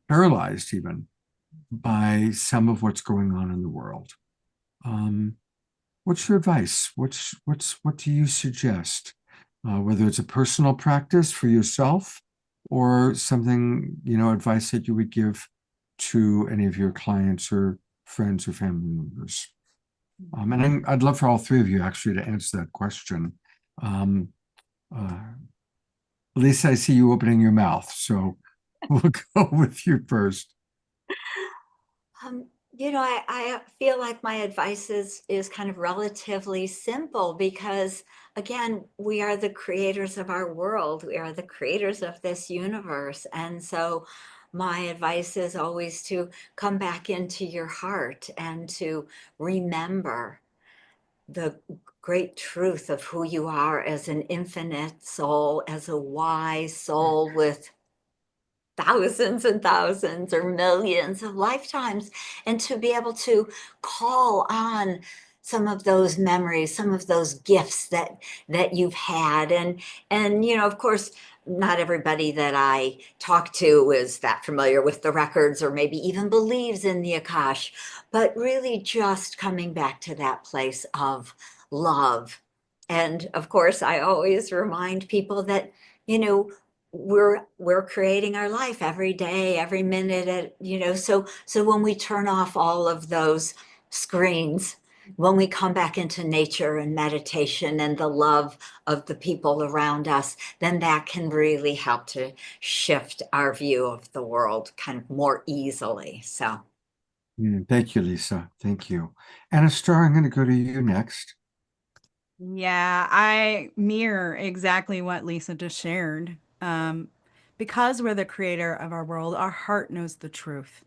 paralyzed even by some of what's going on in the world? What's your advice? What do you suggest? Whether it's a personal practice for yourself or something, advice that you would give to any of your clients or friends or family members. And I'd love for all three of you actually to answer that question. Lisa, I see you opening your mouth, so we'll go with you first. I feel like my advice is kind of relatively simple because, again, we are the creators of our world. We are the creators of this universe. And so my advice is always to come back into your heart and to remember the great truth of who you are as an infinite soul, as a wise soul with thousands and thousands or millions of lifetimes, and to be able to call on some of those memories, some of those gifts that you've had. And of course, not everybody that I talk to is that familiar with the records or maybe even believes in the Akash, but really just coming back to that place of love. And of course, I always remind people that, we're creating our life every day, every minute, so when we turn off all of those screens, when we come back into nature and meditation and the love of the people around us, then that can really help to shift our view of the world kind of more easily. So Thank you, Lisa. Thank you. Anastar, I'm going to go to you next. Yeah, I mirror exactly what Lisa just shared. Because we're the creator of our world, our heart knows the truth,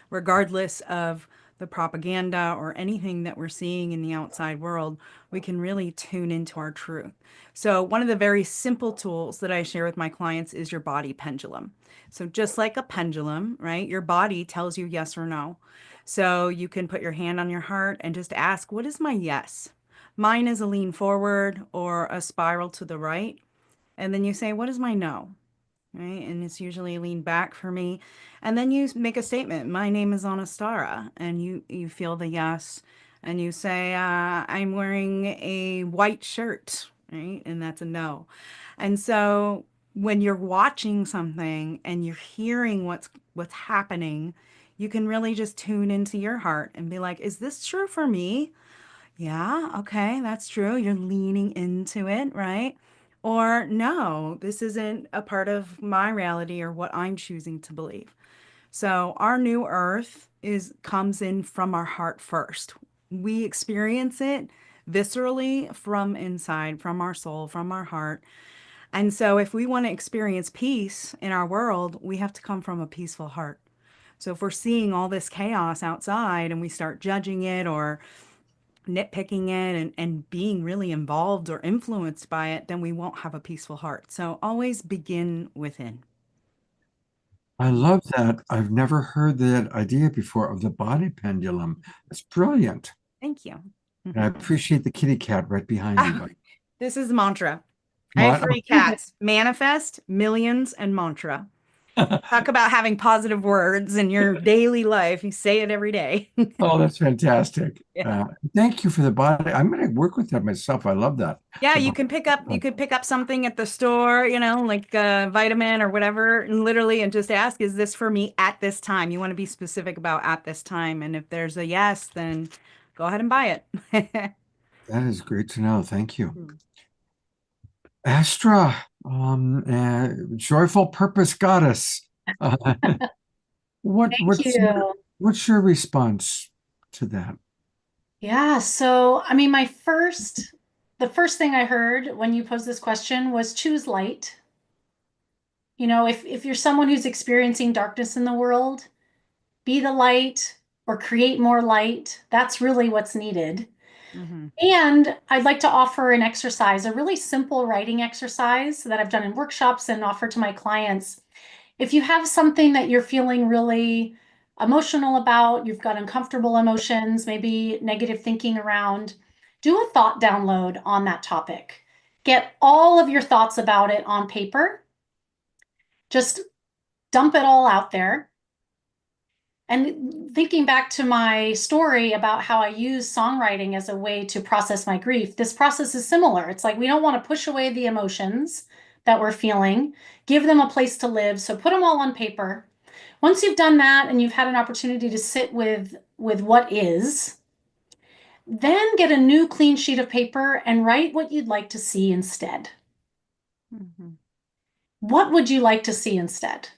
regardless of the propaganda or anything that we're seeing in the outside world. We can really tune into our truth. So one of the very simple tools that I share with my clients is your body pendulum. So just like a pendulum, right? Your body tells you yes or no. So you can put your hand on your heart and just ask, what is my yes? Mine is a lean forward or a spiral to the right. And then you say, what is my no? right? And it's usually lean back for me. And then you make a statement. My name is Anistara, and you feel the yes, and you say, I'm wearing a white shirt, right? And that's a no. And so when you're watching something and you're hearing what's happening, you can really just tune into your heart and be like, is this true for me? Yeah, okay, that's true. You're leaning into it, right? Or no, this isn't a part of my reality or what I'm choosing to believe. So our new earth is comes in from our heart first. We experience it viscerally from inside, from our soul, from our heart. And so if we want to experience peace in our world, we have to come from a peaceful heart. So if we're seeing all this chaos outside and we start judging it or nitpicking it and being really involved or influenced by it, then we won't have a peaceful heart. So always begin within. I love that. I've never heard that idea before of the body pendulum. It's brilliant. Thank you. And I appreciate the kitty cat right behind you. Buddy. This is mantra. I have Mon- 3 cats: manifest, millions, and mantra. Talk about having positive words in your daily life. You say it every day. Oh, that's fantastic. Yeah. Thank you for the body. I'm going to work with that myself. I love that. Yeah, The you body- can pick up something at the store, like a vitamin or whatever, and literally and just ask, is this for me at this time? You want to be specific about at this time. And if there's a yes, then go ahead and buy it. That is great to know. Thank you. Hmm. Astra, joyful purpose goddess. Uh, what Thank what's your, you. what's your response to that? Yeah, so I mean, the first thing I heard when you posed this question was choose light. If you're someone who's experiencing darkness in the world, be the light or create more light. That's really what's needed. Hmm. And I'd like to offer an exercise, a really simple writing exercise that I've done in workshops and offer to my clients. If you have something that you're feeling really emotional about, you've got uncomfortable emotions, maybe negative thinking around, do a thought download on that topic. Get all of your thoughts about it on paper. Just dump it all out there. And thinking back to my story about how I use songwriting as a way to process my grief, this process is similar. It's like we don't want to push away the emotions that we're feeling, give them a place to live. So put them all on paper. Once you've done that and you've had an opportunity to sit with what is, then get a new clean sheet of paper and write what you'd like to see instead. Hmm. What would you like to see instead?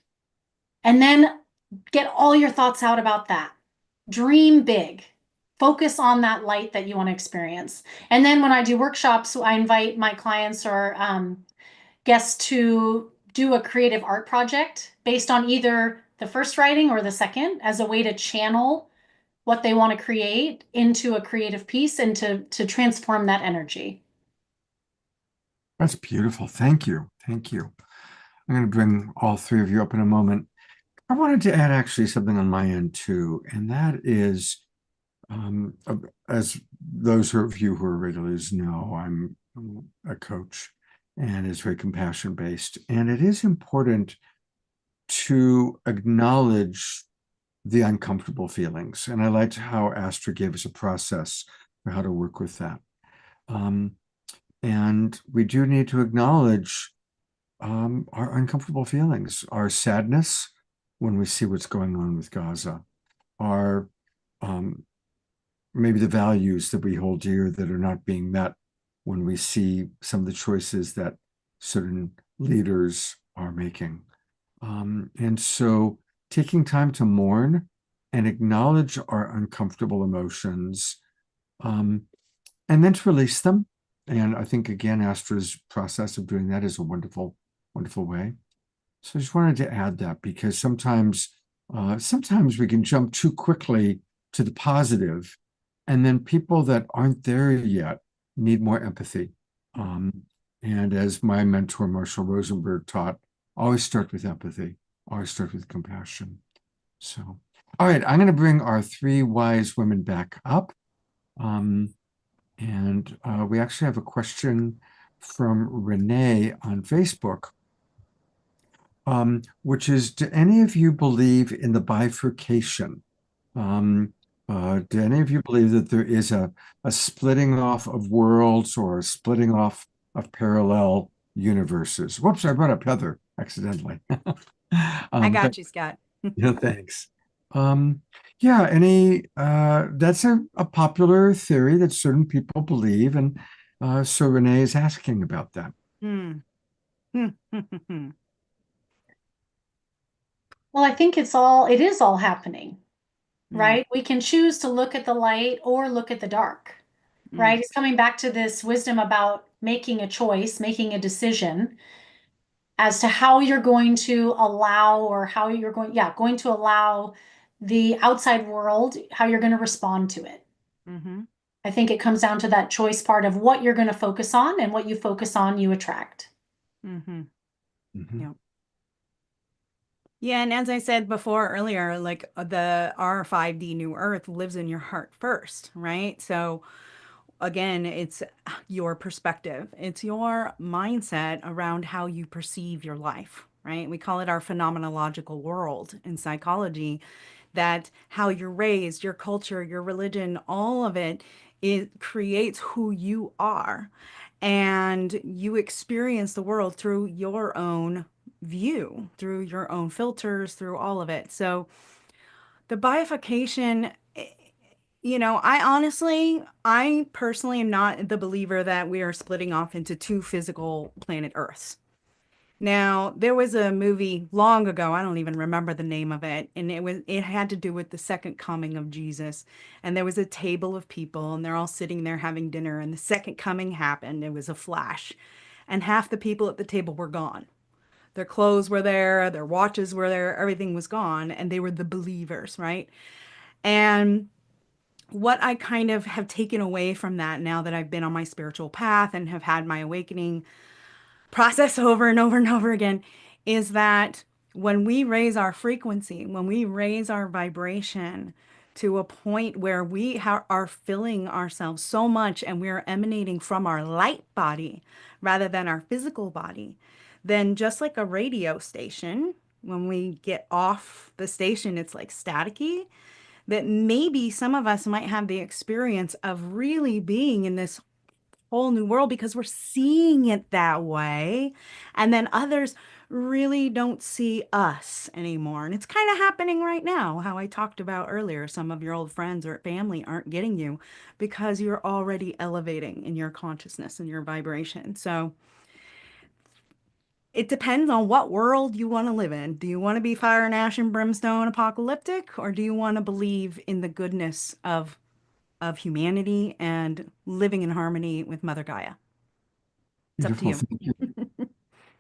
And then get all your thoughts out about that. Dream big. Focus on that light that you want to experience. And then when I do workshops, I invite my clients or guests to do a creative art project based on either the first writing or the second as a way to channel what they want to create into a creative piece and to transform that energy. That's beautiful. Thank you. Thank you. I'm going to bring all three of you up in a moment. I wanted to add actually something on my end too, and that is, as those of you who are regulars know, I'm a coach and it's very compassion based. And it is important to acknowledge the uncomfortable feelings. And I liked how Astra gave us a process for how to work with that. And we do need to acknowledge our uncomfortable feelings, our sadness when we see what's going on with Gaza, our maybe the values that we hold dear that are not being met when we see some of the choices that certain leaders are making. And so taking time to mourn and acknowledge our uncomfortable emotions, and then to release them. And I think, again, Astra's process of doing that is a wonderful, wonderful way. So I just wanted to add that because sometimes we can jump too quickly to the positive, and then people that aren't there yet need more empathy. And as my mentor, Marshall Rosenberg, taught, always start with empathy, always start with compassion. So, all right, I'm going to bring our three wise women back up. And we actually have a question from Renee on Facebook. which is, do any of you believe in the bifurcation? Do any of you believe that there is a splitting off of worlds or a splitting off of parallel universes? Whoops, I brought up Heather accidentally. I got you, Scott. Yeah, thanks. Yeah, that's a popular theory that certain people believe, and so Renee is asking about that. Hmm. Well, I think it is all happening, Mm, right? We can choose to look at the light or look at the dark, right? It's coming back to this wisdom about making a choice, making a decision as to how you're going to allow or how you're going to allow the outside world, how you're going to respond to it. mm-hmm. I think it comes down to that choice part of what you're going to focus on, and what you focus on, you attract. Mm-hmm. Mhm. Yep. Yeah, and as I said before earlier, like our 5D new earth lives in your heart first, right? So again, it's your perspective. It's your mindset around how you perceive your life, right? We call it our phenomenological world in psychology, that how you're raised, your culture, your religion, all of it creates who you are. And you experience the world through your own view, through your own filters, through all of it. So the bifurcation, I personally am not the believer that we are splitting off into two physical planet Earths. Now, there was a movie long ago, I don't even remember the name of it, and it had to do with the second coming of Jesus. And there was a table of people, and they're all sitting there having dinner, and the second coming happened. It was a flash. And half the people at the table were gone. Their clothes were there, their watches were there, everything was gone, and they were the believers, right? And what I kind of have taken away from that now that I've been on my spiritual path and have had my awakening process over and over and over again is that when we raise our frequency, when we raise our vibration to a point where we are filling ourselves so much and we are emanating from our light body rather than our physical body, then just like a radio station, when we get off the station, it's like staticky, that maybe some of us might have the experience of really being in this whole new world because we're seeing it that way. And then others really don't see us anymore. And it's kind of happening right now, how I talked about earlier. Some of your old friends or family aren't getting you because you're already elevating in your consciousness and your vibration. So it depends on what world you want to live in. Do you want to be fire and ash and brimstone apocalyptic, or do you want to believe in the goodness of humanity and living in harmony with Mother Gaia? It's up to Beautiful. you. Thank you.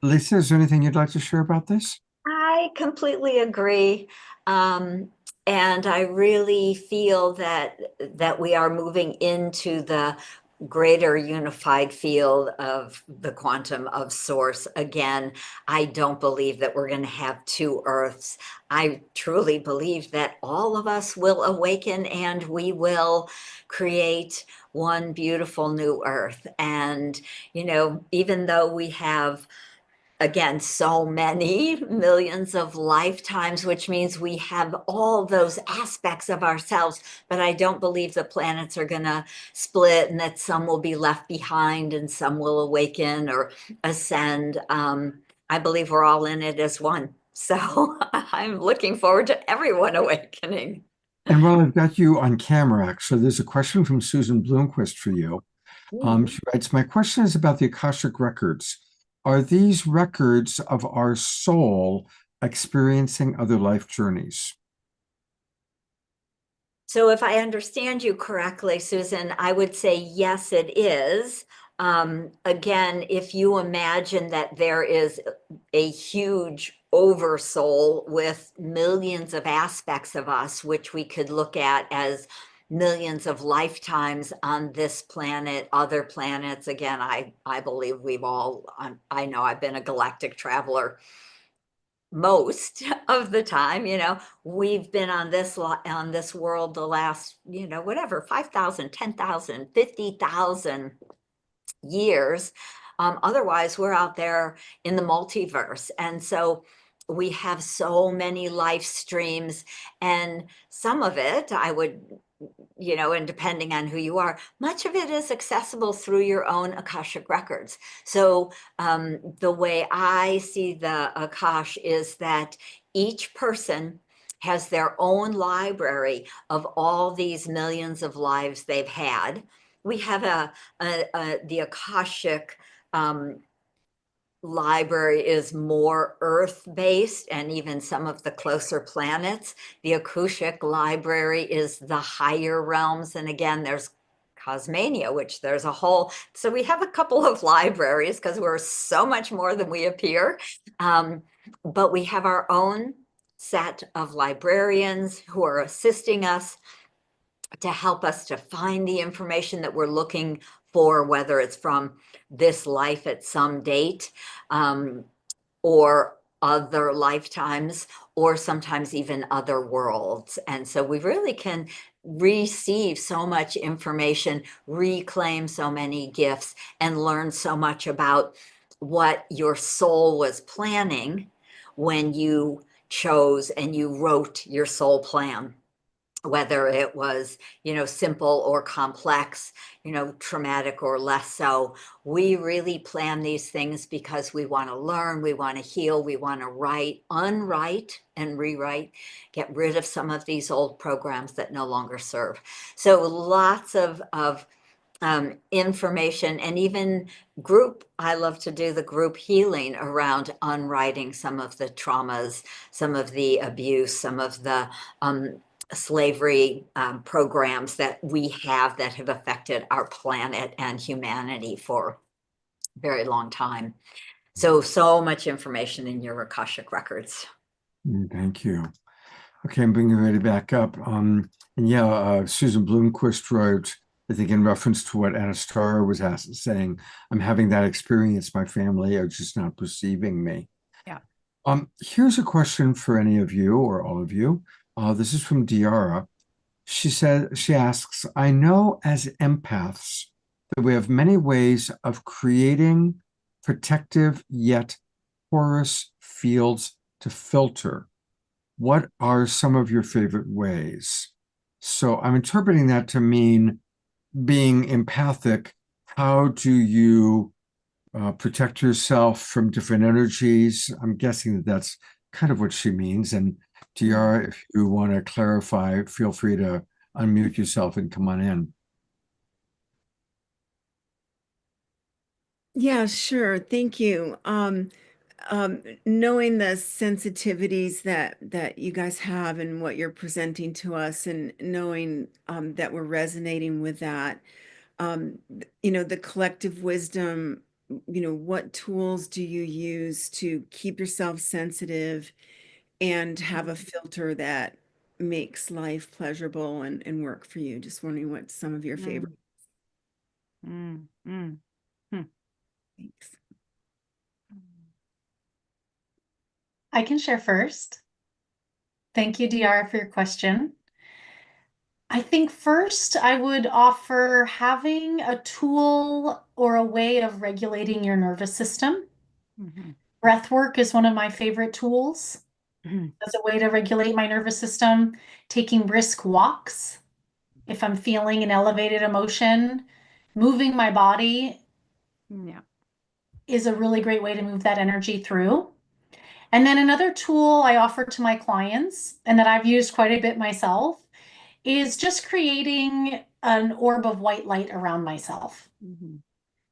Lisa, is there anything you'd like to share about this? I completely agree. And I really feel that we are moving into the greater unified field of the quantum of source again. I don't believe that we're going to have two earths. I truly believe that all of us will awaken and we will create one beautiful new earth. And, even though we have again, so many millions of lifetimes, which means we have all those aspects of ourselves. But I don't believe the planets are going to split and that some will be left behind and some will awaken or ascend. I believe we're all in it as one. So I'm looking forward to everyone awakening. And while I've got you on camera, actually, there's a question from Susan Bloomquist for you. She writes, my question is about the Akashic records. Are these records of our soul experiencing other life journeys? So if I understand you correctly, Susan, I would say yes, it is. Again, if you imagine that there is a huge oversoul with millions of aspects of us, which we could look at as millions of lifetimes on this planet, other planets. Again, I believe I know I've been a galactic traveler most of the time. We've been on this world the last, whatever, 5,000, 10,000, 50,000 years. Otherwise we're out there in the multiverse. And so we have so many life streams, and some of it I would, and depending on who you are, much of it is accessible through your own Akashic records. So the way I see the Akash is that each person has their own library of all these millions of lives they've had. We have the Akashic library is more earth-based, and even some of the closer planets. The Akashic library is the higher realms, and again, there's Cosmania, which there's a whole, so we have a couple of libraries because we're so much more than we appear. But we have our own set of librarians who are assisting us to help us to find the information that we're looking for, whether it's from this life at some date, or other lifetimes, or sometimes even other worlds. And so we really can receive so much information, reclaim so many gifts, and learn so much about what your soul was planning when you chose and you wrote your soul plan, whether it was, simple or complex, traumatic or less so. We really plan these things because we want to learn, we want to heal, we want to unwrite and rewrite, get rid of some of these old programs that no longer serve. So lots of information, and even I love to do the group healing around unwriting some of the traumas, some of the abuse, some of the slavery programs that we have that have affected our planet and humanity for a very long time. So much information in your Akashic records. Thank you. Okay, I'm bringing everybody back up. And yeah, Susan Bloomquist wrote, I think in reference to what Anistara was saying, I'm having that experience. My family are just not perceiving me. Yeah. Here's a question for any of you or all of you. This is from Diara. She asks, I know as empaths that we have many ways of creating protective yet porous fields to filter. What are some of your favorite ways? So I'm interpreting that to mean, being empathic, how do you protect yourself from different energies? I'm guessing that that's kind of what she means. And Tiara, if you want to clarify, feel free to unmute yourself and come on in. Yeah, sure. Thank you. Knowing the sensitivities that you guys have and what you're presenting to us, and knowing that we're resonating with that, the collective wisdom, what tools do you use to keep yourself sensitive and have a filter that makes life pleasurable and work for you? Just wondering what some of your favorite. Thanks. I can share first. Thank you, Diara, for your question. I think first I would offer having a tool or a way of regulating your nervous system. Breath work is one of my favorite tools as a way to regulate my nervous system. Taking brisk walks if I'm feeling an elevated emotion, moving my body is a really great way to move that energy through. And then another tool I offer to my clients, and that I've used quite a bit myself, is just creating an orb of white light around myself.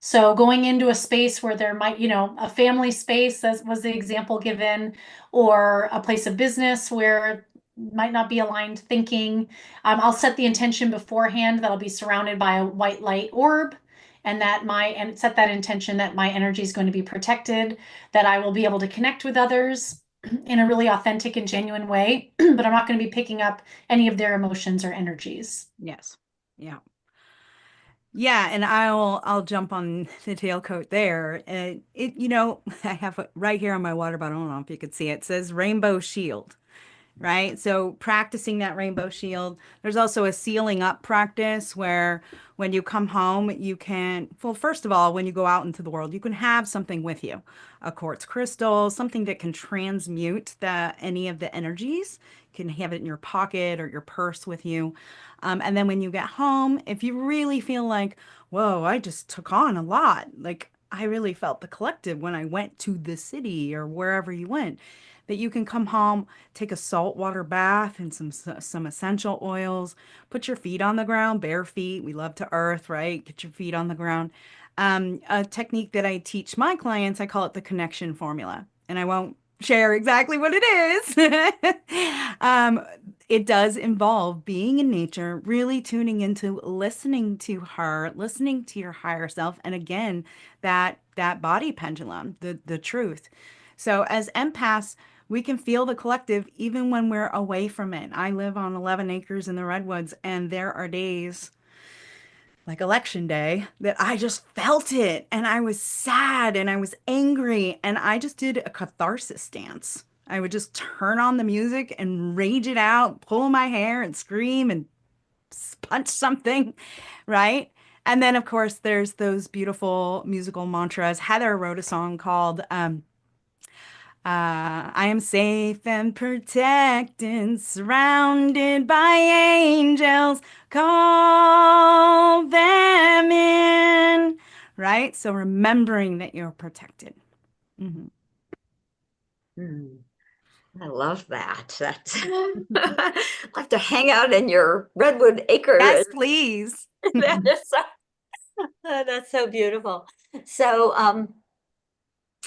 So going into a space where there might, a family space, as was the example given, or a place of business where might not be aligned thinking. I'll set the intention beforehand that I'll be surrounded by a white light orb, and set that intention that my energy is going to be protected, that I will be able to connect with others in a really authentic and genuine way, but I'm not going to be picking up any of their emotions or energies. Yes. Yeah. Yeah, and I'll jump on the tailcoat there. I have right here on my water bottle. I don't know if you could see it. It says Rainbow Shield. right? So practicing that rainbow shield. There's also a sealing up practice where when you come home, you can, well, first of all, when you go out into the world, you can have something with you, a quartz crystal, something that can transmute any of the energies. You can have it in your pocket or your purse with you. And then when you get home, if you really feel like, whoa, I just took on a lot, like I really felt the collective when I went to the city or wherever you went, that you can come home, take a saltwater bath and some essential oils, put your feet on the ground, bare feet. We love to earth, right? Get your feet on the ground. A technique that I teach my clients, I call it the connection formula, and I won't share exactly what it is. It does involve being in nature, really tuning into listening to her, listening to your higher self, and again, that body pendulum, the truth. So as empaths, we can feel the collective even when we're away from it. I live on 11 acres in the redwoods, and there are days like election day that I just felt it, and I was sad and I was angry, and I just did a catharsis dance. I would just turn on the music and rage it out, pull my hair and scream and punch something, right? And then, of course, there's those beautiful musical mantras. Heather wrote a song called I am safe and protected, surrounded by angels. Call them in, right? So remembering that you're protected. Mm-hmm. I love that. That's I have to hang out in your redwood acre. Yes, please. That is that's so beautiful. So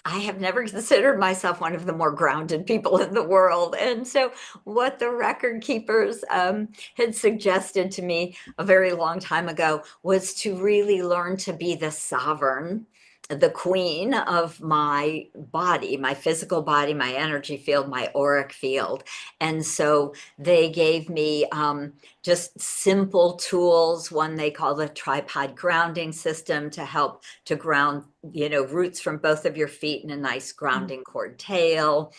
I have never considered myself one of the more grounded people in the world. And so what the record keepers had suggested to me a very long time ago was to really learn to be the sovereign, the queen of my body, my physical body, my energy field, my auric field. And so they gave me just simple tools, one they call the tripod grounding system, to help to ground, roots from both of your feet in a nice grounding cord tail.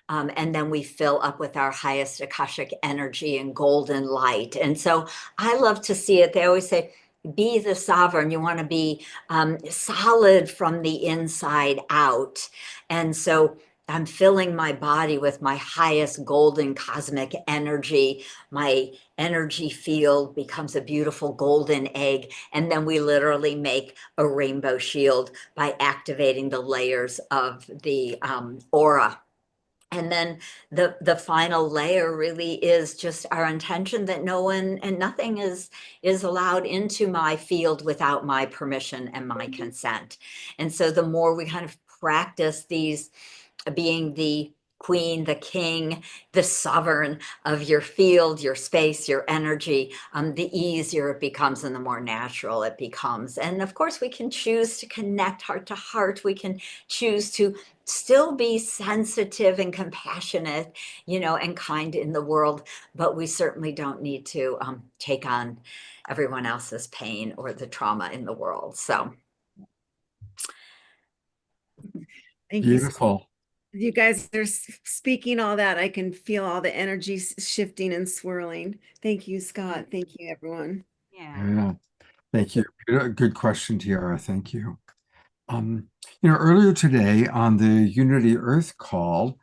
And then we fill up with our highest Akashic energy and golden light. And so I love to see it. They always say, be the sovereign. You want to be solid from the inside out. And so I'm filling my body with my highest golden cosmic energy. My energy field becomes a beautiful golden egg. And then we literally make a rainbow shield by activating the layers of the aura. And then the final layer really is just our intention that no one and nothing is allowed into my field without my permission and my consent. And so the more we kind of practice these, being the queen, the king, the sovereign of your field, your space, your energy, the easier it becomes and the more natural it becomes. And of course, we can choose to connect heart to heart. We can choose to still be sensitive and compassionate, and kind in the world, but we certainly don't need to take on everyone else's pain or the trauma in the world. So. Thank you. Beautiful. You guys are speaking all that. I can feel all the energy shifting and swirling. Thank you, Scott. Thank you, everyone. Yeah. Thank you. Good question, Tiara. Thank you. Earlier today on the Unity Earth call,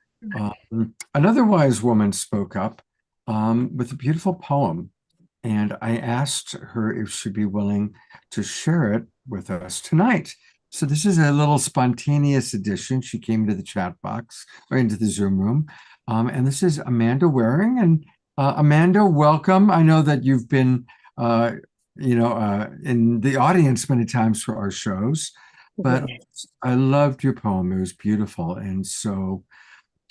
another wise woman spoke up with a beautiful poem, and I asked her if she'd be willing to share it with us tonight. So this is a little spontaneous addition. She came into the chat box or into the Zoom room, and this is Amanda Waring. And Amanda, welcome. I know that you've been, in the audience many times for our shows. But I loved your poem. It was beautiful. And so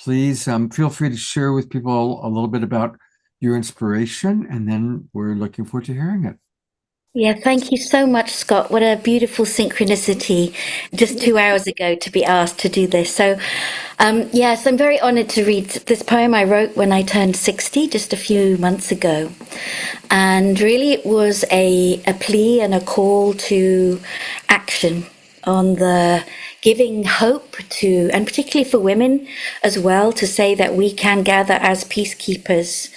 please feel free to share with people a little bit about your inspiration, and then we're looking forward to hearing it. Yeah, thank you so much, Scott. What a beautiful synchronicity just 2 hours ago to be asked to do this. So, yes, I'm very honored to read this poem I wrote when I turned 60 just a few months ago. And really it was a plea and a call to action on the giving hope to, and particularly for women as well, to say that we can gather as peacekeepers,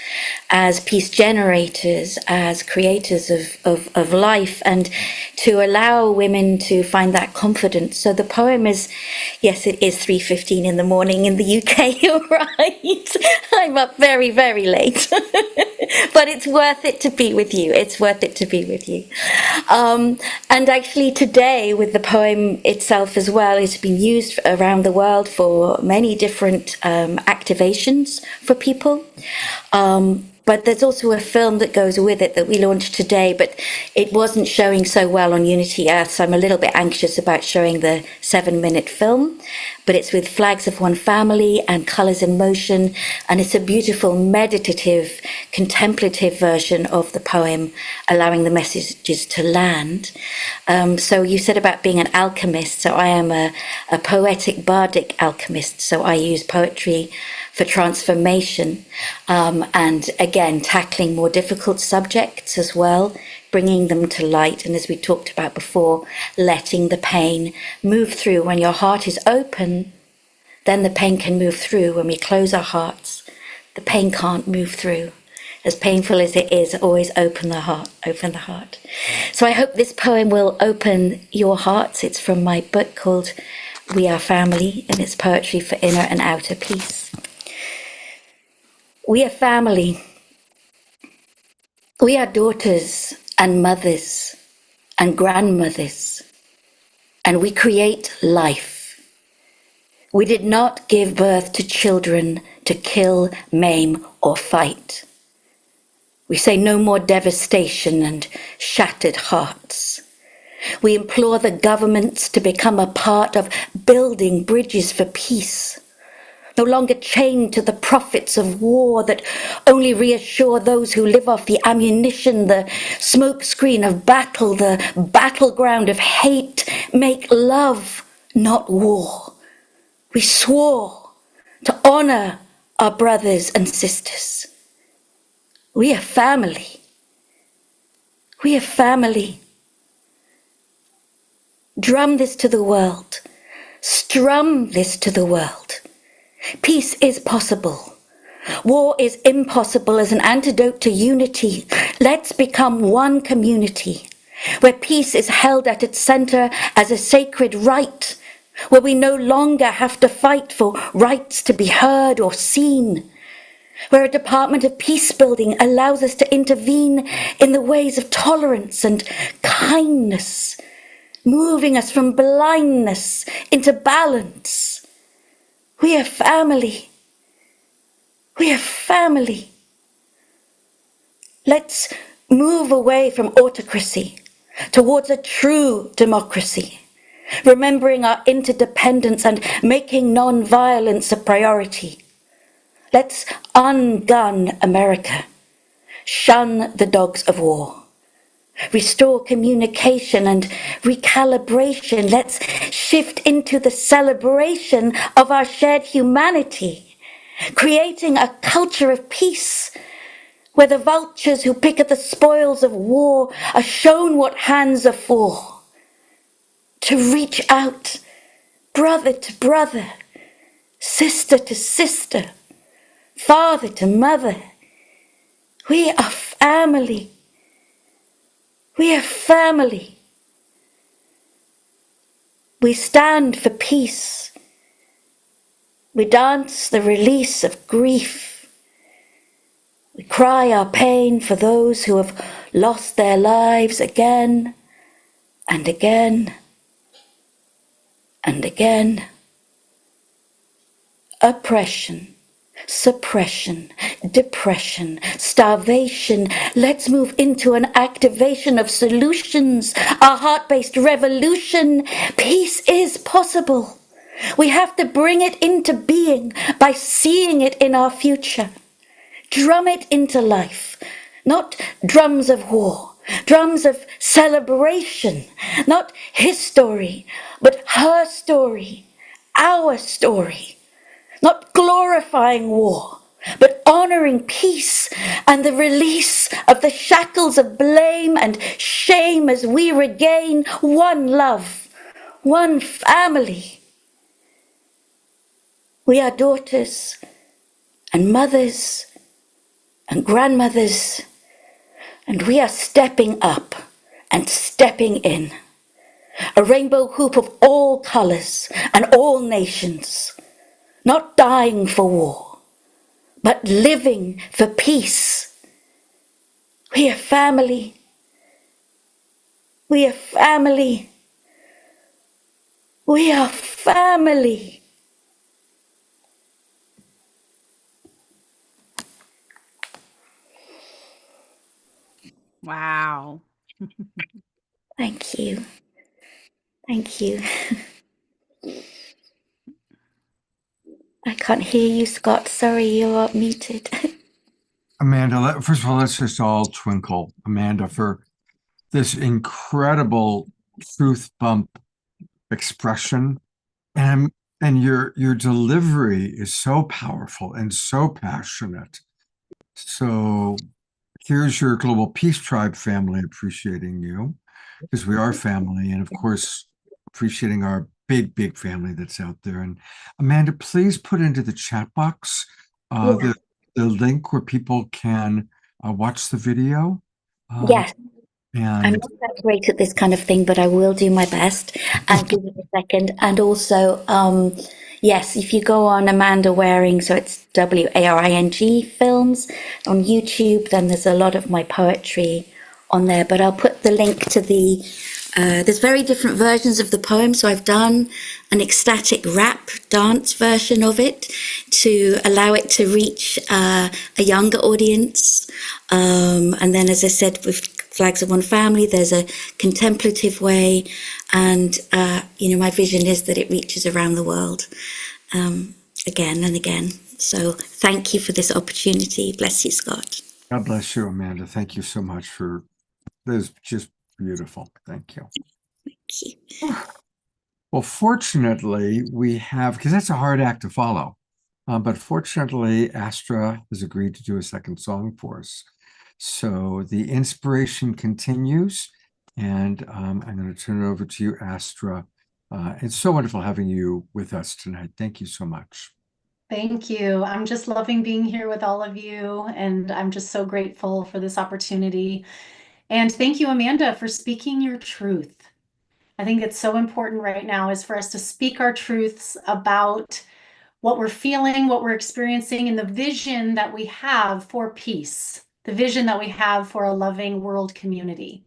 as peace generators, as creators of life, and to allow women to find that confidence. So the poem is, yes, it is 3:15 in the morning in the UK, you're right. I'm up very, very late. But it's worth it to be with you. It's worth it to be with you. And actually today, with the poem itself as well, it's been used around the world for many different activations for people. But there's also a film that goes with it that we launched today, but it wasn't showing so well on Unity Earth, so I'm a little bit anxious about showing the 7-minute film. But it's with Flags of One Family and Colours in Motion, and it's a beautiful, meditative, contemplative version of the poem, allowing the messages to land. So you said about being an alchemist, so I am a poetic, bardic alchemist, so I use poetry for transformation, and again, tackling more difficult subjects as well, bringing them to light. And as we talked about before, letting the pain move through. When your heart is open, then the pain can move through. When we close our hearts, the pain can't move through. As painful as it is, always open the heart, open the heart. So I hope this poem will open your hearts. It's from my book called We Are Family, and it's poetry for inner and outer peace. We are family. We are daughters and mothers and grandmothers, and we create life. We did not give birth to children to kill, maim, or fight. We say no more devastation and shattered hearts. We implore the governments to become a part of building bridges for peace, no longer chained to the profits of war that only reassure those who live off the ammunition, the smokescreen of battle, the battleground of hate. Make love, not war. We swore to honor our brothers and sisters. We are family. We are family. Drum this to the world. Strum this to the world. Peace is possible. War is impossible as an antidote to unity. Let's become one community, where peace is held at its center as a sacred right, where we no longer have to fight for rights to be heard or seen, where a Department of Peace Building allows us to intervene in the ways of tolerance and kindness, moving us from blindness into balance. We are family. We are family. Let's move away from autocracy towards a true democracy, remembering our interdependence and making non-violence a priority. Let's ungun America, shun the dogs of war, restore communication and recalibration. Let's shift into the celebration of our shared humanity, creating a culture of peace where the vultures who pick at the spoils of war are shown what hands are for, to reach out, brother to brother, sister to sister, father to mother. We are family. We are family. We stand for peace. We dance the release of grief. We cry our pain for those who have lost their lives again and again and again. Oppression, suppression, depression, starvation. Let's move into an activation of solutions, a heart-based revolution. Peace is possible. We have to bring it into being by seeing it in our future. Drum it into life, not drums of war, drums of celebration, not his story, but her story, our story. Not glorifying war, but honoring peace and the release of the shackles of blame and shame as we regain one love, one family. We are daughters and mothers and grandmothers, and we are stepping up and stepping in. A rainbow hoop of all colors and all nations, not dying for war, but living for peace. We are family. We are family. We are family. Wow. Thank you. Thank you. I can't hear you, Scott. Sorry, you're muted. Amanda, first of all, let's just all twinkle, Amanda, for this incredible truth bump expression. And your delivery is so powerful and so passionate. So here's your Global Peace Tribe family appreciating you, because we are family, and of course appreciating our big family that's out there. And Amanda, please put into the chat box the link where people can watch the video. Yes. I'm And not that great at this kind of thing, but I will do my best and give it a second. And also, yes, if you go on Amanda Waring, so it's Waring Films on YouTube, then there's a lot of my poetry on there. But I'll put the link to the, there's very different versions of the poem. So I've done an ecstatic rap dance version of it to allow it to reach a younger audience. And then, as I said, with Flags of One Family, there's a contemplative way, and my vision is that it reaches around the world again and again. So thank you for this opportunity. Bless you, Scott. God bless you, Amanda. Thank you so much for this. Just beautiful. Thank you. Thank you. Well, fortunately, we have, because that's a hard act to follow. But fortunately, Astra has agreed to do a second song for us. So the inspiration continues, and I'm going to turn it over to you, Astra. It's so wonderful having you with us tonight. Thank you so much. Thank you. I'm just loving being here with all of you, and I'm just so grateful for this opportunity. And thank you, Amanda, for speaking your truth. I think it's so important right now is for us to speak our truths about what we're feeling, what we're experiencing, and the vision that we have for peace, the vision that we have for a loving world community.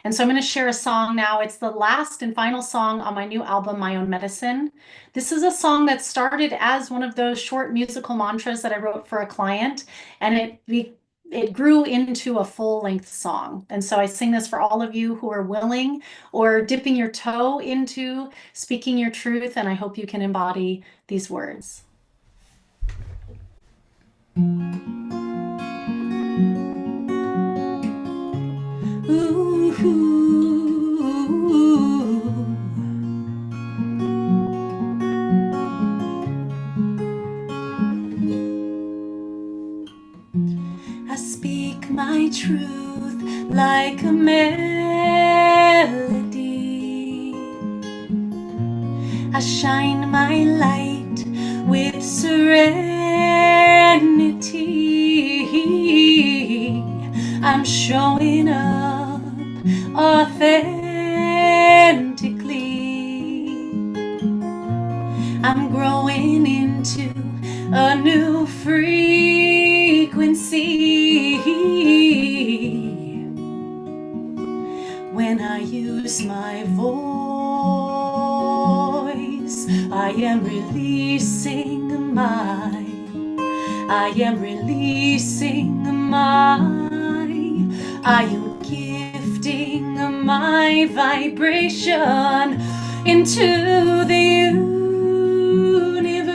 And so I'm going to share a song now. It's the last and final song on my new album, My Own Medicine. This is a song that started as one of those short musical mantras that I wrote for a client, and it grew into a full-length song. And so I sing this for all of you who are willing or dipping your toe into speaking your truth, and I hope you can embody these words. I speak my truth like a melody. I shine my light with serenity. I'm showing up authentically. I'm growing into a new frequency. When I use my voice, I am releasing I am gifting my vibration into the universe.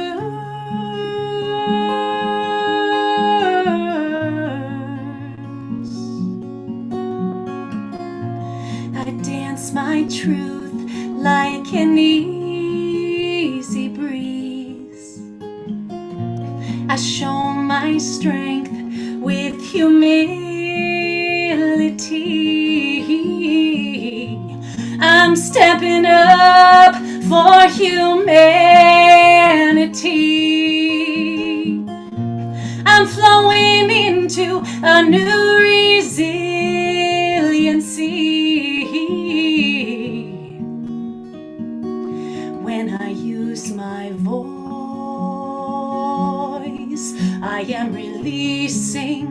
I dance my truth like an easy breeze. I show my strength with humility. I'm stepping up for humanity. I'm flowing into a new resiliency when I use my voice. I am releasing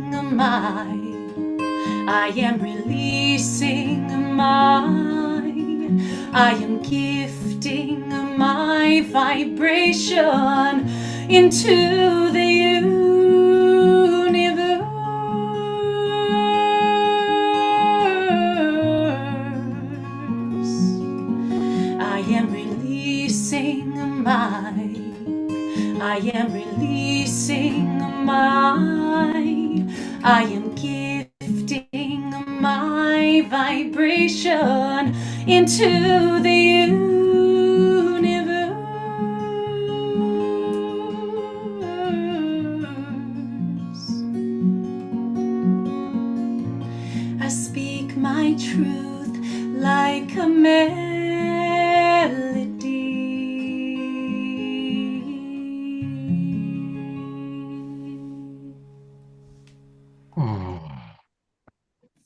I am gifting my vibration into the universe. I am releasing I am gifting my vibration into the universe. I speak my truth like a Oh,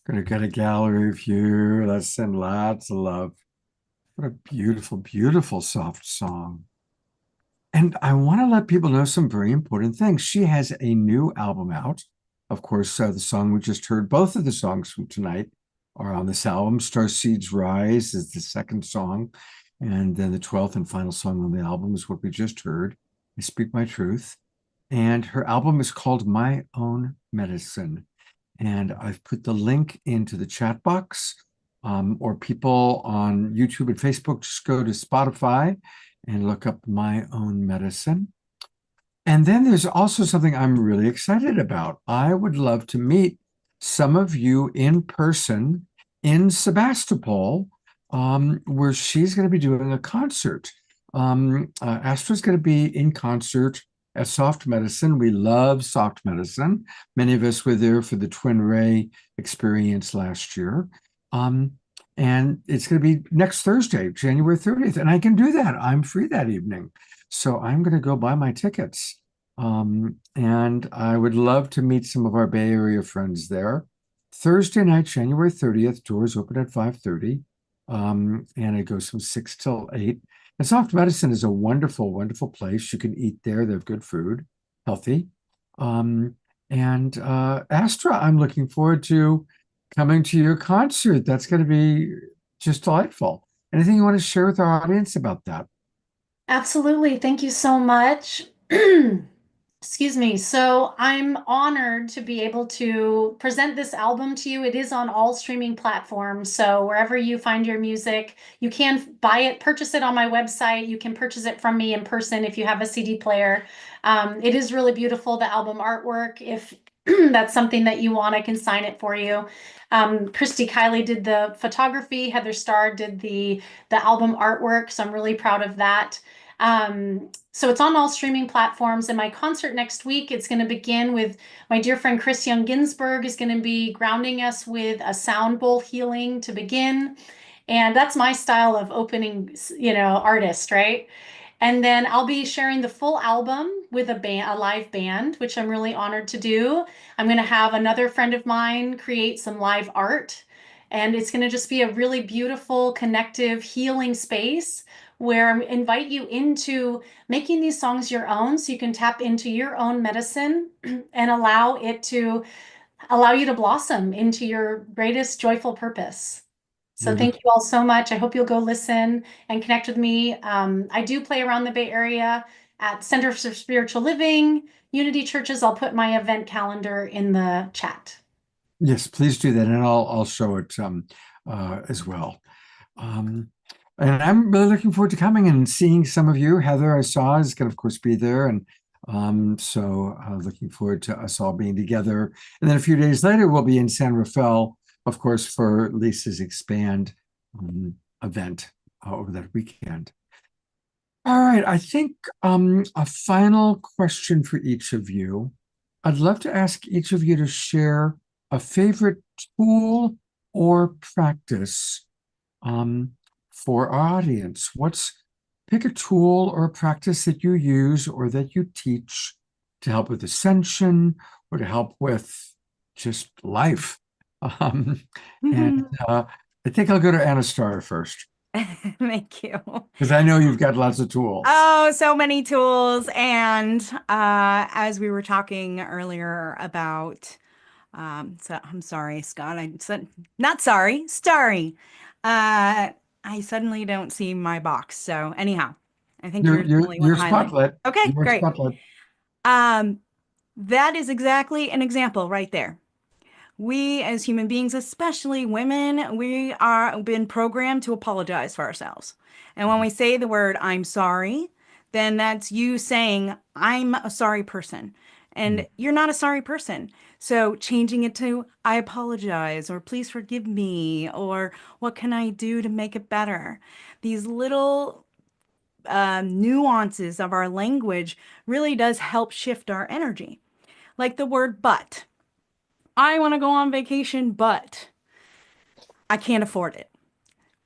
gonna get a gallery view. Let's send lots of love. What a beautiful, beautiful soft song. And I want to let people know some very important things. She has a new album out. Of course, the song we just heard, both of the songs from tonight are on this album. Starseeds Rise is the second song. And then the 12th and final song on the album is what we just heard, I Speak My Truth. And her album is called My Own Medicine. And I've put the link into the chat box, or people on YouTube and Facebook, just go to Spotify and look up My Own Medicine. And then there's also something I'm really excited about. I would love to meet some of you in person in Sebastopol, where she's going to be doing a concert. Astra's going to be in concert at Soft Medicine. We love Soft Medicine. Many of us were there for the Twin Ray experience last year. And it's going to be next Thursday, January 30th. And I can do that. I'm free that evening. So I'm going to go buy my tickets. And I would love to meet some of our Bay Area friends there. Thursday night, January 30th, doors open at 5:30. And it goes from 6 till 8. And Soft Medicine is a wonderful, wonderful place. You can eat there. They have good food, healthy. And Astra, I'm looking forward to coming to your concert. That's going to be just delightful. Anything you want to share with our audience about that? Absolutely. Thank you so much. Excuse me. So I'm honored to be able to present this album to you. It is on all streaming platforms. So wherever you find your music, you can buy it, purchase it on my website. You can purchase it from me in person if you have a CD player. It is really beautiful, the album artwork. If that's something that you want, I can sign it for you. Christy Kiley did the photography. Heather Starr did the album artwork. So I'm really proud of that. So it's on all streaming platforms, and my concert next week, it's going to begin with my dear friend Chris Young Ginsburg is going to be grounding us with a sound bowl healing to begin. And that's my style of opening, artist, right? And then I'll be sharing the full album with a live band, which I'm really honored to do. I'm going to have another friend of mine create some live art, and it's going to just be a really beautiful, connective, healing space where I invite you into making these songs your own so you can tap into your own medicine and allow you to blossom into your greatest joyful purpose. So thank you all so much. I hope you'll go listen and connect with me. I do play around the Bay Area at Centers for Spiritual Living, Unity Churches. I'll put my event calendar in the chat. Yes, please do that, and I'll show it as well. And I'm really looking forward to coming and seeing some of you. Heather, I saw, is going to, of course, be there. And so looking forward to us all being together. And then a few days later, we'll be in San Rafael, of course, for Lisa's Expand event over that weekend. All right, I think a final question for each of you. I'd love to ask each of you to share a favorite tool or practice for our audience. pick a tool or a practice that you use or that you teach to help with ascension or to help with just life. And I think I'll go to Anistara first Thank you. because I know you've got lots of tools. Oh, so many tools. And as we were talking earlier about, so I'm sorry, Scott. I said not sorry, starry. I suddenly don't see my box. So anyhow, I think you're the only one Your highlighting. spotlight. Okay, Your great. spotlight. That is exactly an example right there. We as human beings, especially women, we are been programmed to apologize for ourselves. And when we say the word I'm sorry, then that's you saying I'm a sorry person. And you're not a sorry person. So changing it to I apologize or please forgive me or what can I do to make it better? These little nuances of our language really does help shift our energy. Like the word but. I want to go on vacation, but I can't afford it.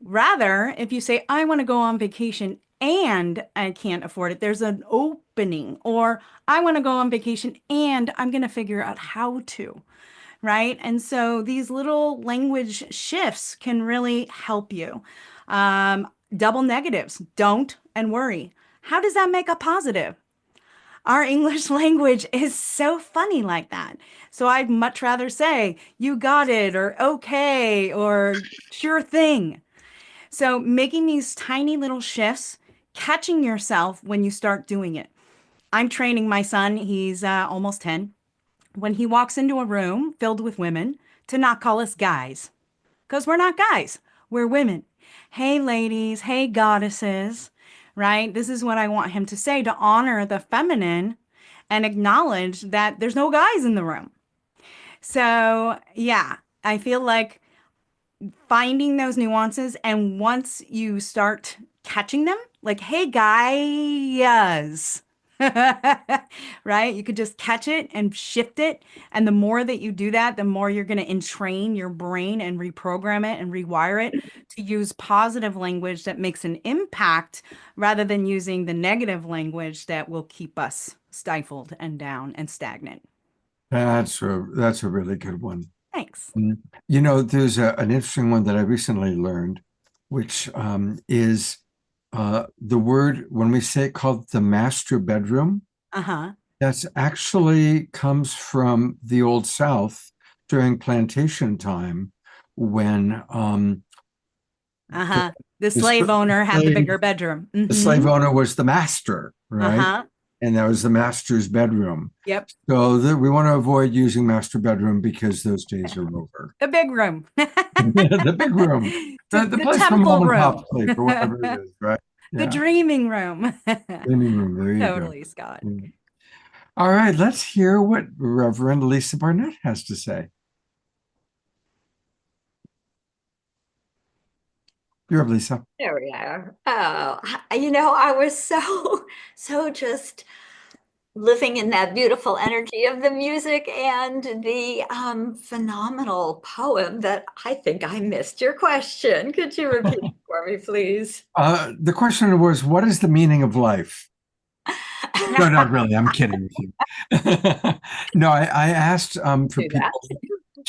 Rather, if you say, I want to go on vacation and I can't afford it, there's an opening. Or I want to go on vacation and I'm going to figure out how to, right? And so these little language shifts can really help you. Double negatives, don't and worry. How does that make a positive? Our English language is so funny like that. So I'd much rather say, you got it, or okay, or sure thing. So making these tiny little shifts, catching yourself when you start doing it. I'm training my son, he's almost 10, when he walks into a room filled with women, to not call us guys. Because we're not guys, we're women. Hey, ladies, hey, goddesses, right? This is what I want him to say to honor the feminine and acknowledge that there's no guys in the room. So, yeah, I feel like finding those nuances, and once you start catching them, like, hey, guys, right? You could just catch it and shift it. And the more that you do that, the more you're going to entrain your brain and reprogram it and rewire it to use positive language that makes an impact rather than using the negative language that will keep us stifled and down and stagnant. That's a really good one. Thanks. You know, there's an interesting one that I recently learned, which is the word, when we say it, called the master bedroom. That's actually comes from the Old South during plantation time when the slave owner had the bigger bedroom. The slave owner was the master, right? And that was the master's bedroom. Yep. So we want to avoid using master bedroom because those days are over. The big room. The big room. The place for mom and pop sleep or whatever it is, right? The dreaming room. Dreaming room. There you go. Totally, Scott. All right, let's hear what Reverend Lisa Barnett has to say. You're up, Lisa. There we are. Oh, I was so just living in that beautiful energy of the music and the phenomenal poem that I think I missed your question. Could you repeat it for me, please? The question was, what is the meaning of life? No, not really. I'm kidding with you. No, I asked for people